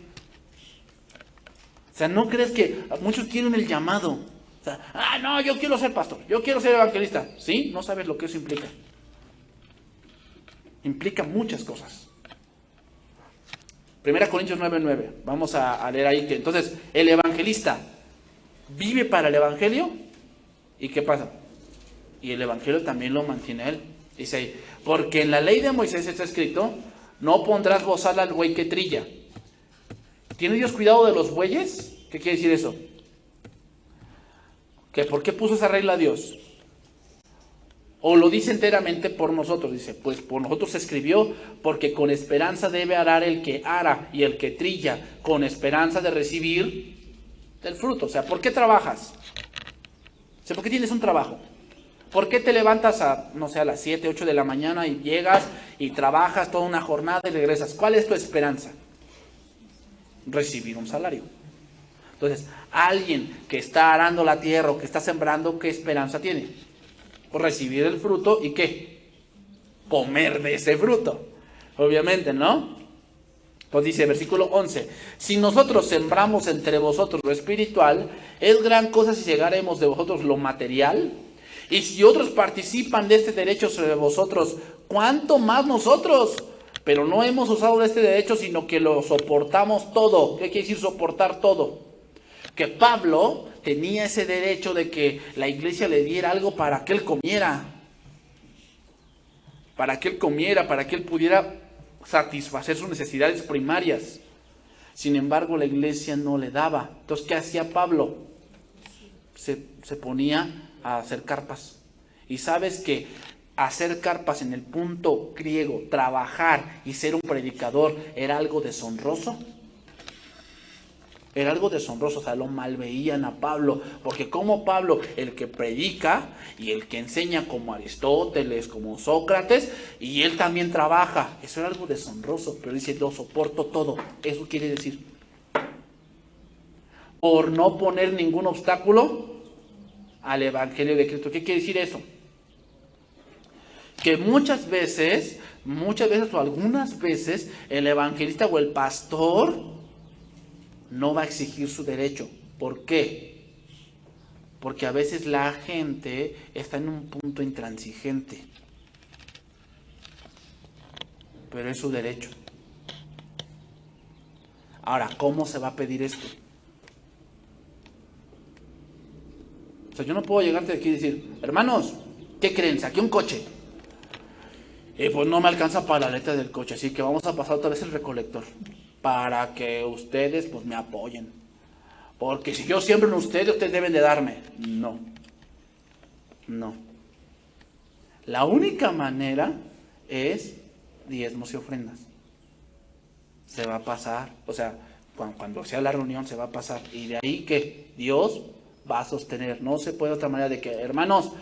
O sea, no crees que muchos quieren el llamado. O sea, no, yo quiero ser pastor, yo quiero ser evangelista. ¿Sí? No sabes lo que eso implica. Implica muchas cosas. 1 Corintios 9:9. Vamos a leer ahí que entonces el evangelista vive para el evangelio. ¿Y qué pasa? Y el evangelio también lo mantiene él. Dice ahí, porque en la ley de Moisés está escrito, no pondrás bozal al buey que trilla. ¿Tiene Dios cuidado de los bueyes? ¿Qué quiere decir eso? ¿Que por qué puso esa regla Dios? O lo dice enteramente por nosotros. Dice, pues por nosotros se escribió, porque con esperanza debe arar el que ara y el que trilla, con esperanza de recibir el fruto. O sea, ¿por qué trabajas? O sea, ¿por qué tienes un trabajo? ¿Por qué te levantas a, no sé, a las 7, 8 de la mañana y llegas y trabajas toda una jornada y regresas? ¿Cuál es tu esperanza? Recibir un salario. Entonces, alguien que está arando la tierra o que está sembrando, ¿qué esperanza tiene? Pues recibir el fruto y ¿qué? Comer de ese fruto. Obviamente, ¿no? Pues dice, versículo 11, si nosotros sembramos entre vosotros lo espiritual, es gran cosa si llegaremos de vosotros lo material. Y si otros participan de este derecho sobre vosotros, ¿cuánto más nosotros? Pero no hemos usado de este derecho, sino que lo soportamos todo. ¿Qué quiere decir soportar todo? Que Pablo tenía ese derecho de que la iglesia le diera algo para que él comiera. Para que él comiera, para que él pudiera satisfacer sus necesidades primarias. Sin embargo, la iglesia no le daba. Entonces, ¿qué hacía Pablo? Se ponía a hacer carpas. Y sabes que hacer carpas en el punto griego, trabajar y ser un predicador, era algo deshonroso. Era algo deshonroso, o sea, lo malveían a Pablo, porque como Pablo, el que predica y el que enseña como Aristóteles, como Sócrates, y él también trabaja, eso era algo deshonroso, pero dice, lo soporto todo, eso quiere decir, por no poner ningún obstáculo al evangelio de Cristo. ¿Qué quiere decir eso? Que muchas veces o algunas veces, el evangelista o el pastor no va a exigir su derecho. ¿Por qué? Porque a veces la gente está en un punto intransigente. Pero es su derecho. Ahora, ¿cómo se va a pedir esto? O sea, yo no puedo llegarte aquí y decir, hermanos, ¿qué creen? Saqué un coche. Pues no me alcanza para la letra del coche, así que vamos a pasar otra vez el recolector. Para que ustedes pues me apoyen. Porque si yo siembro en ustedes deben de darme. No. La única manera es diezmos y ofrendas. Se va a pasar, o sea, cuando sea la reunión se va a pasar. Y de ahí que Dios va a sostener. No se puede de otra manera de que, hermanos,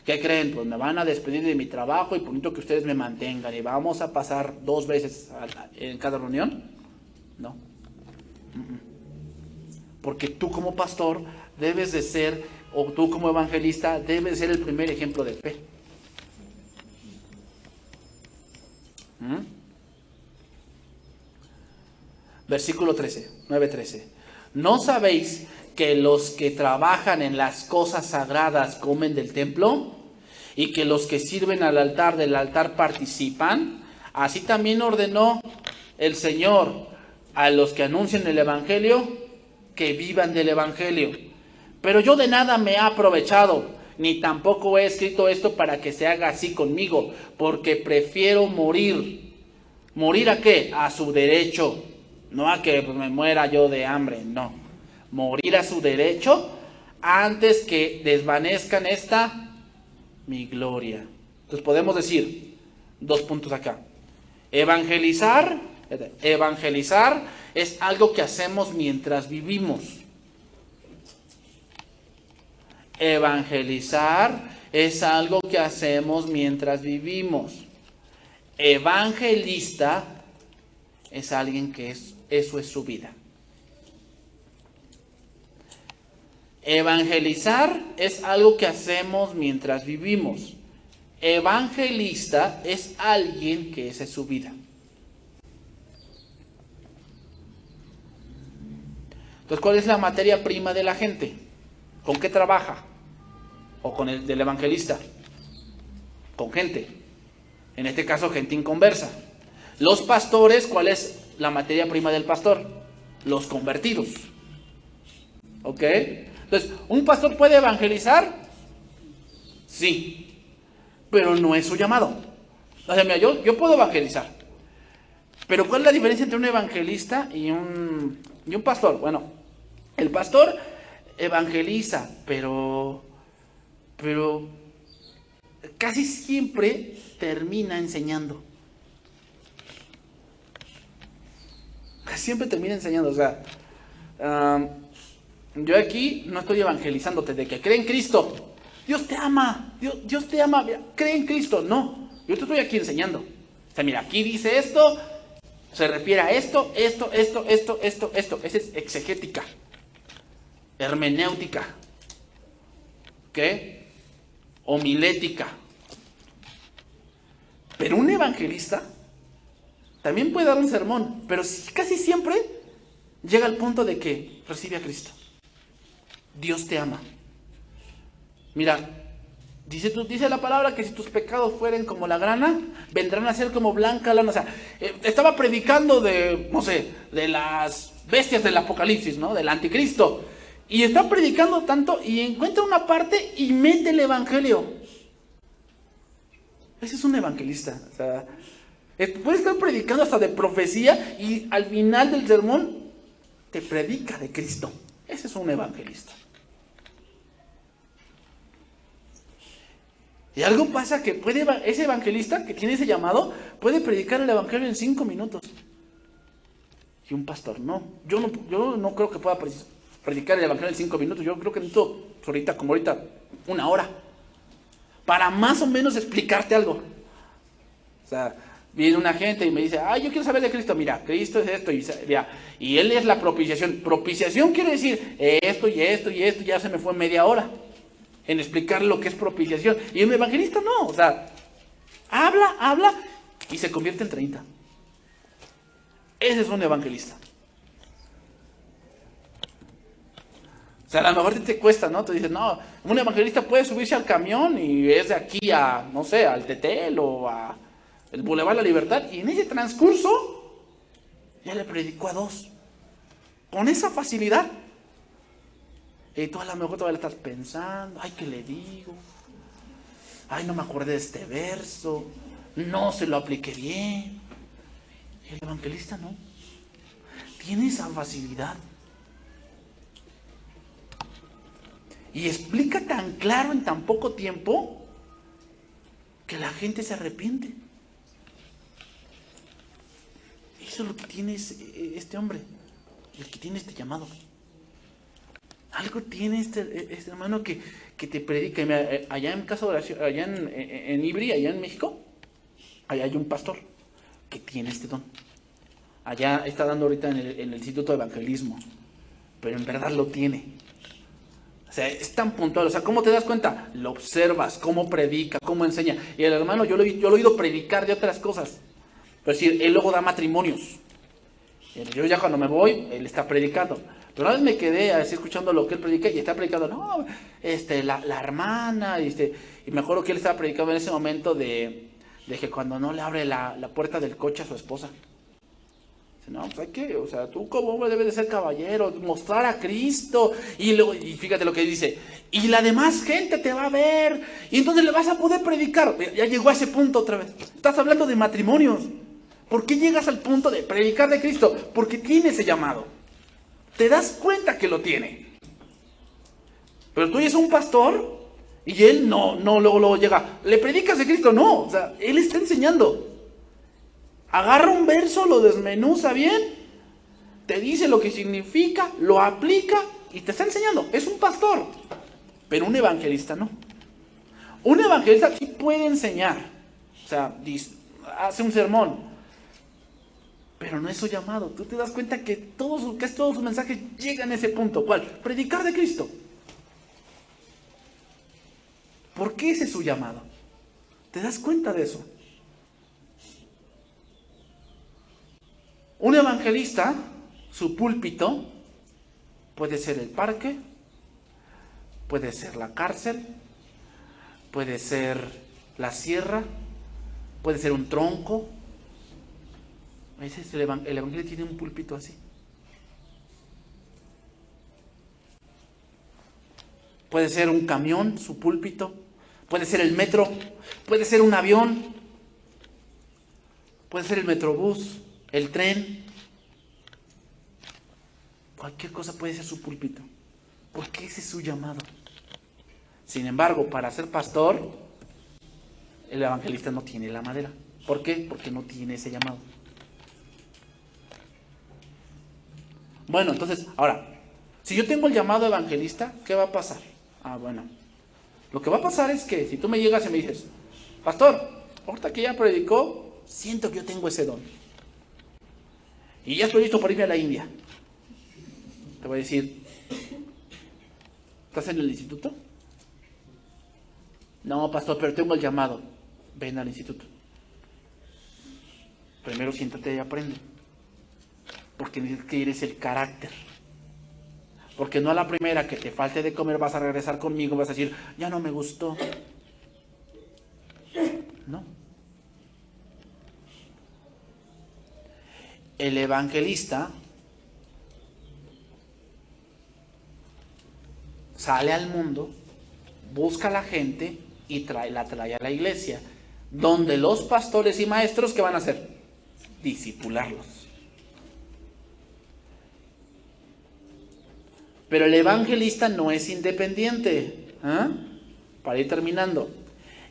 ¿qué creen? Pues me van a despedir de mi trabajo y por necesito que ustedes me mantengan. Y vamos a pasar 2 veces en cada reunión. No. Porque tú como pastor debes de ser, o tú como evangelista debes de ser el primer ejemplo de fe. Versículo 9:13. ¿No sabéis que los que trabajan en las cosas sagradas comen del templo? Y que los que sirven al altar del altar participan. Así también ordenó el Señor a los que anuncian el evangelio, que vivan del evangelio. Pero yo de nada me he aprovechado, ni tampoco he escrito esto para que se haga así conmigo, porque prefiero morir. ¿Morir a qué? A su derecho, no a que me muera yo de hambre, no. Morir a su derecho antes que desvanezcan mi gloria. Entonces podemos decir 2 puntos acá. Evangelizar es algo que hacemos mientras vivimos. Evangelizar es algo que hacemos mientras vivimos. Evangelista es alguien que eso es su vida. Evangelizar es algo que hacemos mientras vivimos. Evangelista es alguien que esa es su vida. Entonces, ¿cuál es la materia prima de la gente? ¿Con qué trabaja? ¿O con el del evangelista? Con gente. En este caso, gente inconversa. Los pastores, ¿cuál es la materia prima del pastor? Los convertidos. ¿Ok? Entonces, ¿un pastor puede evangelizar? Sí, pero no es su llamado. O sea, mira, yo puedo evangelizar, pero ¿cuál es la diferencia entre un evangelista y un pastor? Bueno, el pastor evangeliza, pero casi siempre termina enseñando. Casi siempre termina enseñando. O sea, yo aquí no estoy evangelizándote de que cree en Cristo. Dios te ama, Dios te ama, mira, cree en Cristo. No, yo te estoy aquí enseñando. O sea, mira, aquí dice esto, se refiere a esto. Esa es exegética, hermenéutica, ¿qué? Homilética. Pero un evangelista también puede dar un sermón, pero casi siempre llega al punto de que recibe a Cristo. Dios te ama. Mira, dice la palabra que si tus pecados fueren como la grana, vendrán a ser como blanca lana. O sea, estaba predicando de, no sé, de las bestias del Apocalipsis, ¿no? Del anticristo. Y está predicando tanto y encuentra una parte y mete el evangelio. Ese es un evangelista. O sea, puede estar predicando hasta de profecía y al final del sermón te predica de Cristo. Ese es un evangelista. Y algo pasa que ese evangelista que tiene ese llamado puede predicar el evangelio en 5 minutos. Y un pastor no. Yo no creo que pueda predicar el evangelio en 5 minutos. Yo creo que necesito ahorita, 1 hora. Para más o menos explicarte algo. O sea, viene una gente y me dice, yo quiero saber de Cristo. Mira, Cristo es esto. Y Él es la propiciación. Propiciación quiere decir esto y esto y esto. Ya se me fue media hora en explicar lo que es propiciación. Y un evangelista no, o sea, habla y se convierte en 30. Ese es un evangelista. O sea, a lo mejor te cuesta, ¿no? Te dices, no, un evangelista puede subirse al camión y es de aquí a, no sé, al Tetel o a el Boulevard La Libertad, y en ese transcurso ya le predicó a 2. Con esa facilidad. Y tú a lo mejor todavía estás pensando, ¿qué le digo? No me acordé de este verso, no se lo apliqué bien. El evangelista no, tiene esa facilidad. Y explica tan claro en tan poco tiempo que la gente se arrepiente. Eso es lo que tiene este hombre, el que tiene este llamado. Algo tiene este hermano que te predica. Mira, allá en Casa de Oración, allá en Ibri, allá en México, allá hay un pastor que tiene este don. Allá está dando ahorita en el Instituto de Evangelismo, pero en verdad lo tiene. O sea, es tan puntual. O sea, ¿cómo te das cuenta? Lo observas, cómo predica, cómo enseña. Y el hermano, yo lo he oído predicar de otras cosas. Pero si él luego da matrimonios. Yo ya cuando me voy, él está predicando. Pero una vez me quedé así escuchando lo que él predica y está predicando, no, la hermana, y me acuerdo que él estaba predicando en ese momento de que cuando no le abre la puerta del coche a su esposa. Dice, no, pues hay que, o sea, tú como hombre debes de ser caballero, mostrar a Cristo, y fíjate lo que dice, y la demás gente te va a ver, y entonces le vas a poder predicar. Ya llegó a ese punto otra vez. Estás hablando de matrimonios. ¿Por qué llegas al punto de predicar de Cristo? Porque tiene ese llamado. Te das cuenta que lo tiene. Pero tú eres un pastor y él no luego llega. ¿Le predicas de Cristo? No, o sea, él está enseñando. Agarra un verso, lo desmenuza bien, te dice lo que significa, lo aplica y te está enseñando. Es un pastor, pero un evangelista no. Un evangelista sí puede enseñar. O sea, hace un sermón. Pero no es su llamado. Tú te das cuenta que casi todos sus mensajes llegan a ese punto. ¿Cuál? Predicar de Cristo. ¿Por qué ese es su llamado? ¿Te das cuenta de eso? Un evangelista, su púlpito, Puede ser el parque, puede ser la cárcel, puede ser la sierra, puede ser un tronco. Ese es el evangelio tiene un púlpito así. Puede ser un camión, su púlpito. Puede ser el metro. Puede ser un avión. Puede ser el metrobús, el tren. Cualquier cosa puede ser su púlpito. Porque ese es su llamado. Sin embargo, para ser pastor, el evangelista no tiene la madera. ¿Por qué? Porque no tiene ese llamado. Bueno, entonces, ahora, si yo tengo el llamado evangelista, ¿qué va a pasar? Bueno, lo que va a pasar es que si tú me llegas y me dices, pastor, ahorita que ya predicó, siento que yo tengo ese don. Y ya estoy listo para irme a la India. Te voy a decir, ¿estás en el instituto? No, pastor, pero tengo el llamado. Ven al instituto. Primero siéntate y aprende. Porque necesitas que eres el carácter. Porque no a la primera que te falte de comer vas a regresar conmigo, vas a decir, ya no me gustó. No. El evangelista sale al mundo, busca a la gente y la trae a la iglesia, donde los pastores y maestros, ¿qué van a hacer? Discipularlos. Pero el evangelista no es independiente. Para ir terminando,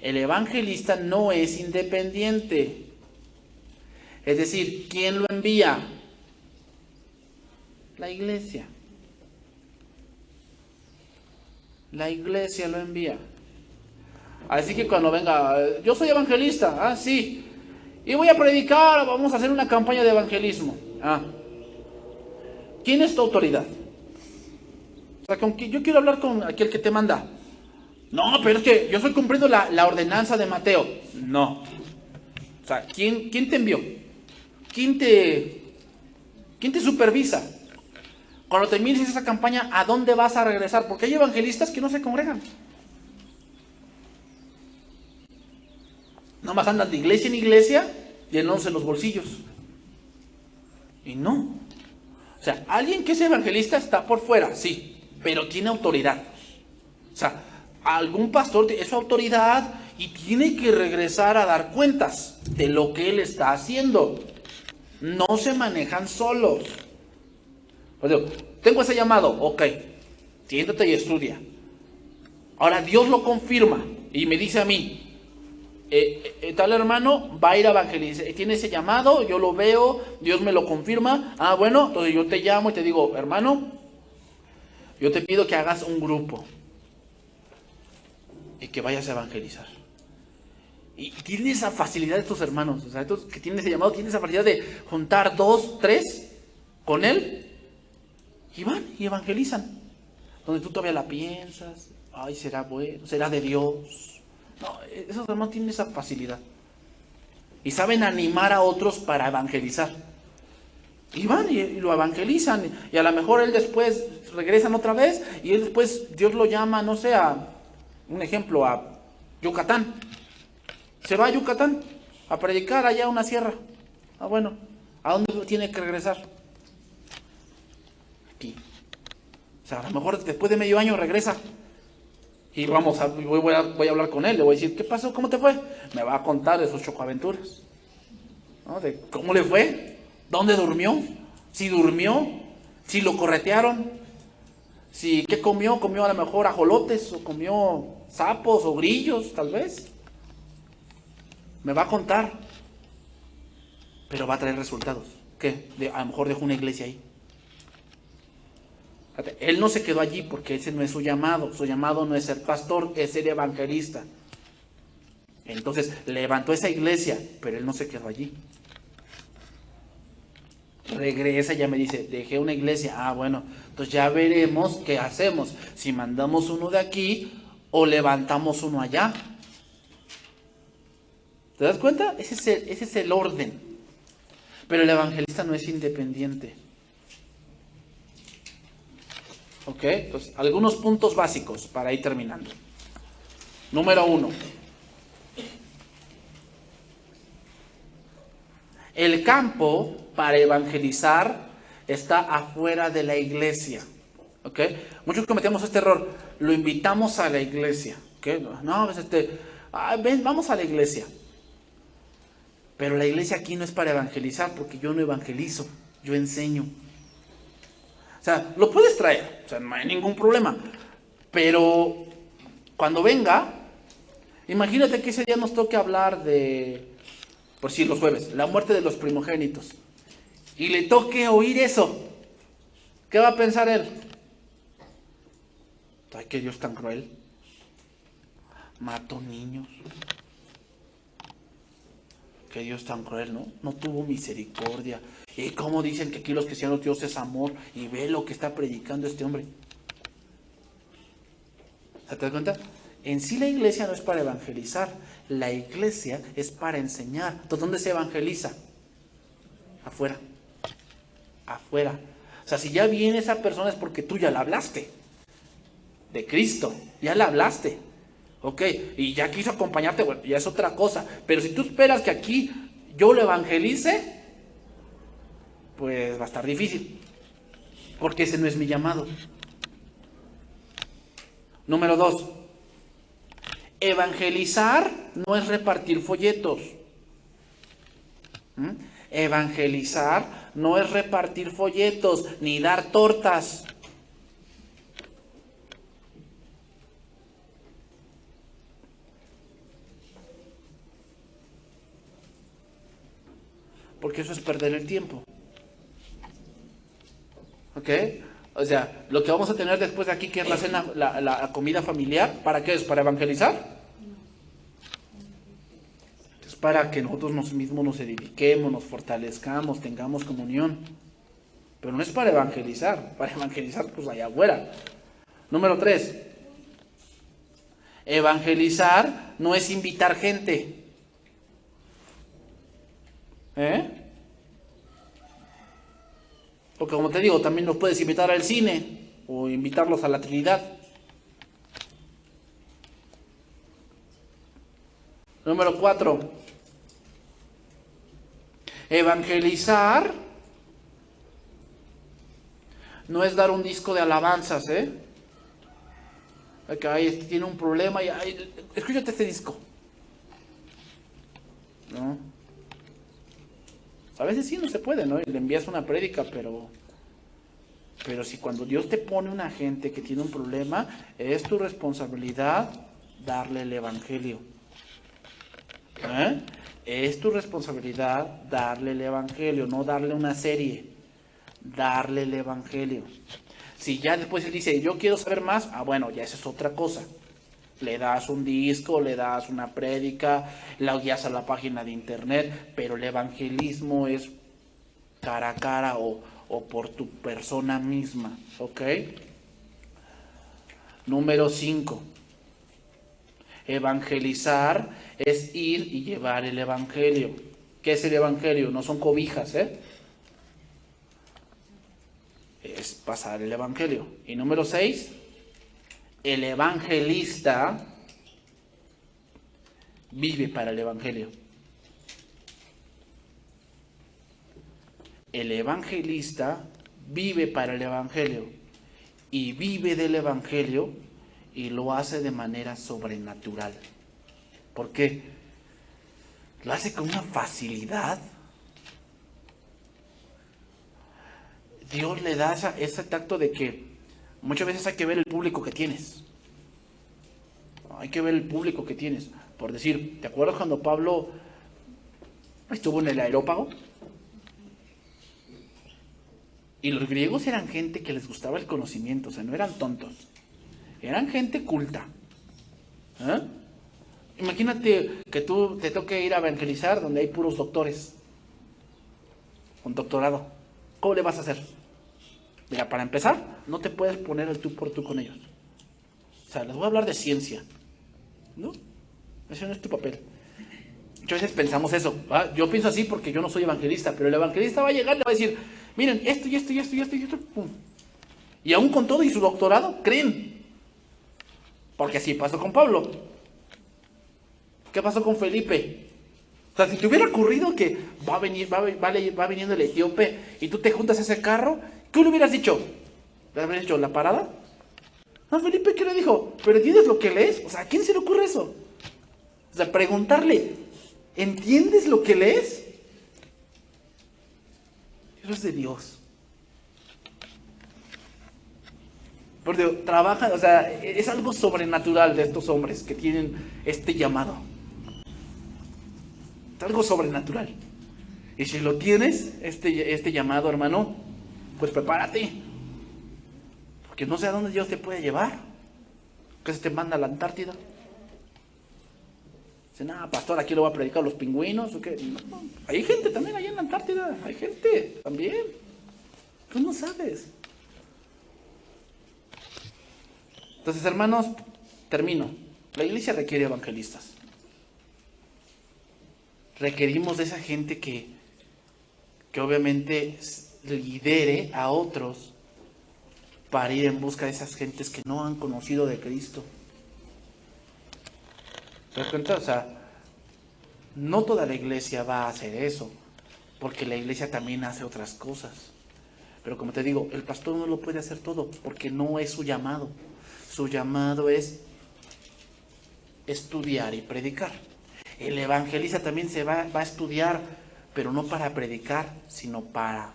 el evangelista no es independiente. Es decir, ¿quién lo envía? La iglesia. La iglesia lo envía. Así que cuando venga, yo soy evangelista, sí, y voy a predicar, vamos a hacer una campaña de evangelismo. ¿Quién es tu autoridad? O sea, yo quiero hablar con aquel que te manda. No, pero es que yo estoy cumpliendo la ordenanza de Mateo. No. O sea, ¿quién te envió? ¿Quién te supervisa? Cuando termines esa campaña, ¿a dónde vas a regresar? Porque hay evangelistas que no se congregan. Nomás andan de iglesia en iglesia llenándose los bolsillos. Y no. O sea, alguien que es evangelista está por fuera, sí, pero tiene autoridad. O sea, algún pastor es su autoridad y tiene que regresar a dar cuentas de lo que él está haciendo. No se manejan solos. Pues digo, tengo ese llamado, ok, siéntate y estudia. Ahora Dios lo confirma y me dice a mí, tal hermano va a ir a evangelizar, tiene ese llamado, yo lo veo, Dios me lo confirma. Bueno, entonces yo te llamo y te digo, hermano, yo te pido que hagas un grupo y que vayas a evangelizar. Y tiene esa facilidad de tus hermanos, o sea, estos que tienen ese llamado, tienen esa facilidad de juntar 2, 3 con él y van y evangelizan. Donde tú todavía la piensas, ay, será bueno, será de Dios. No, esos hermanos tienen esa facilidad. Y saben animar a otros para evangelizar. Y van y lo evangelizan. Y a lo mejor él después regresan otra vez. Y él después, Dios lo llama, no sé, un ejemplo, a Yucatán. Se va a Yucatán a predicar allá a una sierra. Bueno, ¿a dónde tiene que regresar? Aquí. O sea, a lo mejor después de medio año regresa. Y voy a hablar con él, le voy a decir, ¿qué pasó? ¿Cómo te fue? Me va a contar de sus chocoaventuras, ¿no? De cómo le fue, dónde durmió, si lo corretearon, ¿qué comió? Comió a lo mejor ajolotes, o comió sapos o grillos, tal vez. Me va a contar, pero va a traer resultados. ¿Qué? A lo mejor dejó una iglesia ahí. Él no se quedó allí porque ese no es su llamado no es ser pastor, es ser evangelista. Entonces levantó esa iglesia, pero él no se quedó allí. Regresa y ya me dice, dejé una iglesia. Bueno, entonces ya veremos qué hacemos, si mandamos uno de aquí o levantamos uno allá. ¿Te das cuenta? Ese es el orden. Pero el evangelista no es independiente. ¿Ok? Entonces, algunos puntos básicos para ir terminando. Número 1. El campo para evangelizar está afuera de la iglesia. ¿Ok? Muchos cometemos este error. Lo invitamos a la iglesia. ¿Ok? No, pues ven, vamos a la iglesia. Pero la iglesia aquí no es para evangelizar, porque yo no evangelizo, yo enseño. O sea, lo puedes traer, o sea, no hay ningún problema. Pero cuando venga, imagínate que ese día nos toque hablar de, por si los jueves, la muerte de los primogénitos. Y le toque oír eso. ¿Qué va a pensar él? Ay, que Dios tan cruel. Mató niños. Que Dios tan cruel, ¿no? No tuvo misericordia. ¿Y cómo dicen que aquí los cristianos Dios es amor? Y ve lo que está predicando este hombre. ¿Se te das cuenta? En sí la iglesia no es para evangelizar. La iglesia es para enseñar. Entonces, ¿dónde se evangeliza? Afuera. Afuera. O sea, si ya viene esa persona es porque tú ya la hablaste. De Cristo. Ya la hablaste. Ok, y ya quiso acompañarte, bueno, ya es otra cosa. Pero si tú esperas que aquí yo lo evangelice, pues va a estar difícil. Porque ese no es mi llamado. Número 2. Evangelizar no es repartir folletos. Evangelizar no es repartir folletos ni dar tortas. Porque eso es perder el tiempo. ¿Ok? O sea, lo que vamos a tener después de aquí, que es la cena, la comida familiar, ¿para qué es? ¿Para evangelizar? Es para que nosotros mismos nos edifiquemos, nos fortalezcamos, tengamos comunión. Pero no es para evangelizar pues allá afuera. Número 3. Evangelizar no es invitar gente. Porque como te digo, también los puedes invitar al cine o invitarlos a la Trinidad. Número 4. Evangelizar no es dar un disco de alabanzas, que ay, tiene un problema y ay, escúchate este disco. No. A veces sí no se puede, ¿no? Le envías una prédica, pero si cuando Dios te pone una gente que tiene un problema, es tu responsabilidad darle el evangelio. Es tu responsabilidad darle el evangelio, no darle una serie, darle el evangelio. Si ya después él dice, yo quiero saber más, bueno, ya esa es otra cosa. Le das un disco, le das una prédica, la guías a la página de internet, pero el evangelismo es cara a cara o por tu persona misma, ¿ok? Número 5. Evangelizar es ir y llevar el evangelio. ¿Qué es el evangelio? No son cobijas, es pasar el evangelio. Y número 6. El evangelista vive para el evangelio. El evangelista vive para el evangelio y vive del evangelio y lo hace de manera sobrenatural. ¿Por qué? Lo hace con una facilidad. Dios le da ese tacto de que muchas veces hay que ver el público que tienes. Hay que ver el público que tienes. Por decir, ¿te acuerdas cuando Pablo estuvo en el Areópago? Y los griegos eran gente que les gustaba el conocimiento, o sea, no eran tontos. Eran gente culta. Imagínate que tú te toque ir a evangelizar donde hay puros doctores. Con doctorado. ¿Cómo le vas a hacer? Mira, para empezar, no te puedes poner el tú por tú con ellos. O sea, les voy a hablar de ciencia. ¿No? Ese no es tu papel. Muchas veces pensamos eso. Yo pienso así porque yo no soy evangelista, pero el evangelista va a llegar y le va a decir, miren, esto y esto y esto y esto y esto. Pum. Y aún con todo y su doctorado, creen. Porque así pasó con Pablo. ¿Qué pasó con Felipe? O sea, si te hubiera ocurrido que va viniendo el etíope y tú te juntas a ese carro, ¿qué le hubieras dicho? ¿Le habrías dicho la parada? No, Felipe, ¿qué le dijo? ¿Pero entiendes lo que lees? O sea, ¿a quién se le ocurre eso? O sea, preguntarle, ¿entiendes lo que lees? Eso es de Dios. Porque trabajan, o sea, es algo sobrenatural de estos hombres que tienen este llamado. Es algo sobrenatural. Y si lo tienes, este llamado, hermano, pues prepárate. Porque no sé a dónde Dios te puede llevar. Que se te manda a la Antártida. Dice, nada, pastor, aquí lo voy a predicar a los pingüinos. ¿O qué? No, hay gente también allá en la Antártida. Hay gente también. Tú no sabes. Entonces, hermanos, termino. La iglesia requiere evangelistas. Requerimos de esa gente que obviamente lidere a otros para ir en busca de esas gentes que no han conocido de Cristo. ¿Te das cuenta? O sea, no toda la iglesia va a hacer eso, porque la iglesia también hace otras cosas. Pero como te digo, el pastor no lo puede hacer todo, porque no es su llamado. Su llamado es estudiar y predicar. El evangelista también va a estudiar, pero no para predicar, sino para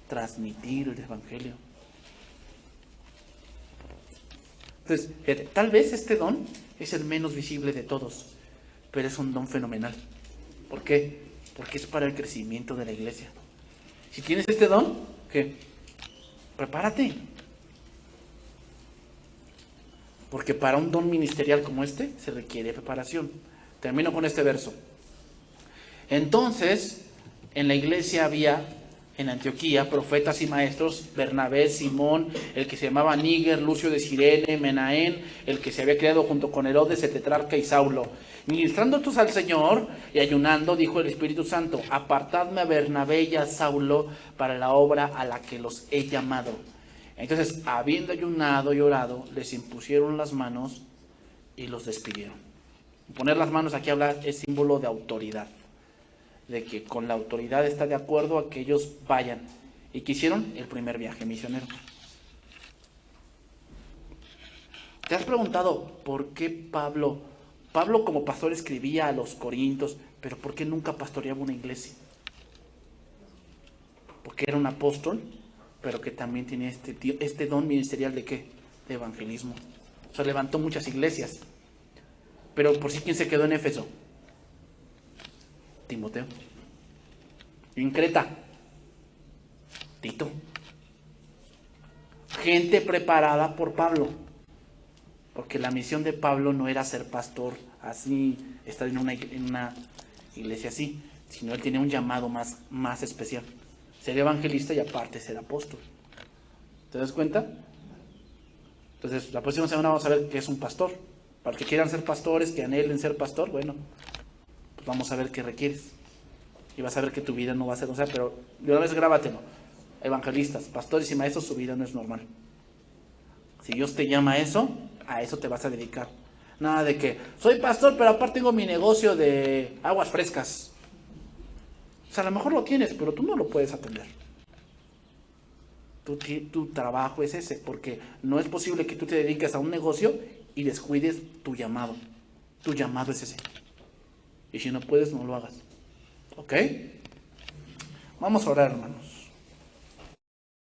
transmitir el evangelio. Entonces, tal vez este don es el menos visible de todos, pero es un don fenomenal. ¿Por qué? Porque es para el crecimiento de la iglesia. Si tienes este don, ¿qué? Prepárate. Porque para un don ministerial como este se requiere preparación. Termino con este verso. Entonces, en la iglesia había, en Antioquía, profetas y maestros: Bernabé, Simón, el que se llamaba Níger, Lucio de Cirene, Menaén, el que se había criado junto con Herodes, el tetrarca, y Saulo. Ministrando estos al Señor y ayunando, dijo el Espíritu Santo: apartadme a Bernabé y a Saulo para la obra a la que los he llamado. Entonces, habiendo ayunado y orado, les impusieron las manos y los despidieron. Poner las manos aquí habla es símbolo de autoridad, de que con la autoridad está de acuerdo a que ellos vayan. ¿Y que hicieron? El primer viaje misionero. ¿Te has preguntado por qué Pablo como pastor escribía a los Corintios, pero por qué nunca pastoreaba una iglesia? Porque era un apóstol, pero que también tenía este don ministerial de ¿qué? De evangelismo. O sea, levantó muchas iglesias. Pero por si ¿quién se quedó en Éfeso? Timoteo. Y en Creta, Tito. Gente preparada por Pablo. Porque la misión de Pablo no era ser pastor así, estar en una iglesia así, sino él tenía un llamado más especial. Ser evangelista y aparte ser apóstol. ¿Te das cuenta? Entonces, la próxima semana vamos a ver qué es un pastor. Para que quieran ser pastores, que anhelen ser pastor, bueno, pues vamos a ver qué requieres. Y vas a ver que tu vida no va a ser, o sea, pero de una vez grábatelo. Evangelistas, pastores y maestros, su vida no es normal. Si Dios te llama a eso te vas a dedicar. Nada de que, soy pastor, pero aparte tengo mi negocio de aguas frescas. O sea, a lo mejor lo tienes, pero tú no lo puedes atender. Tu trabajo es ese, porque no es posible que tú te dediques a un negocio y descuides tu llamado. Tu llamado es ese. Y si no puedes, no lo hagas. ¿Ok? Vamos a orar, hermanos.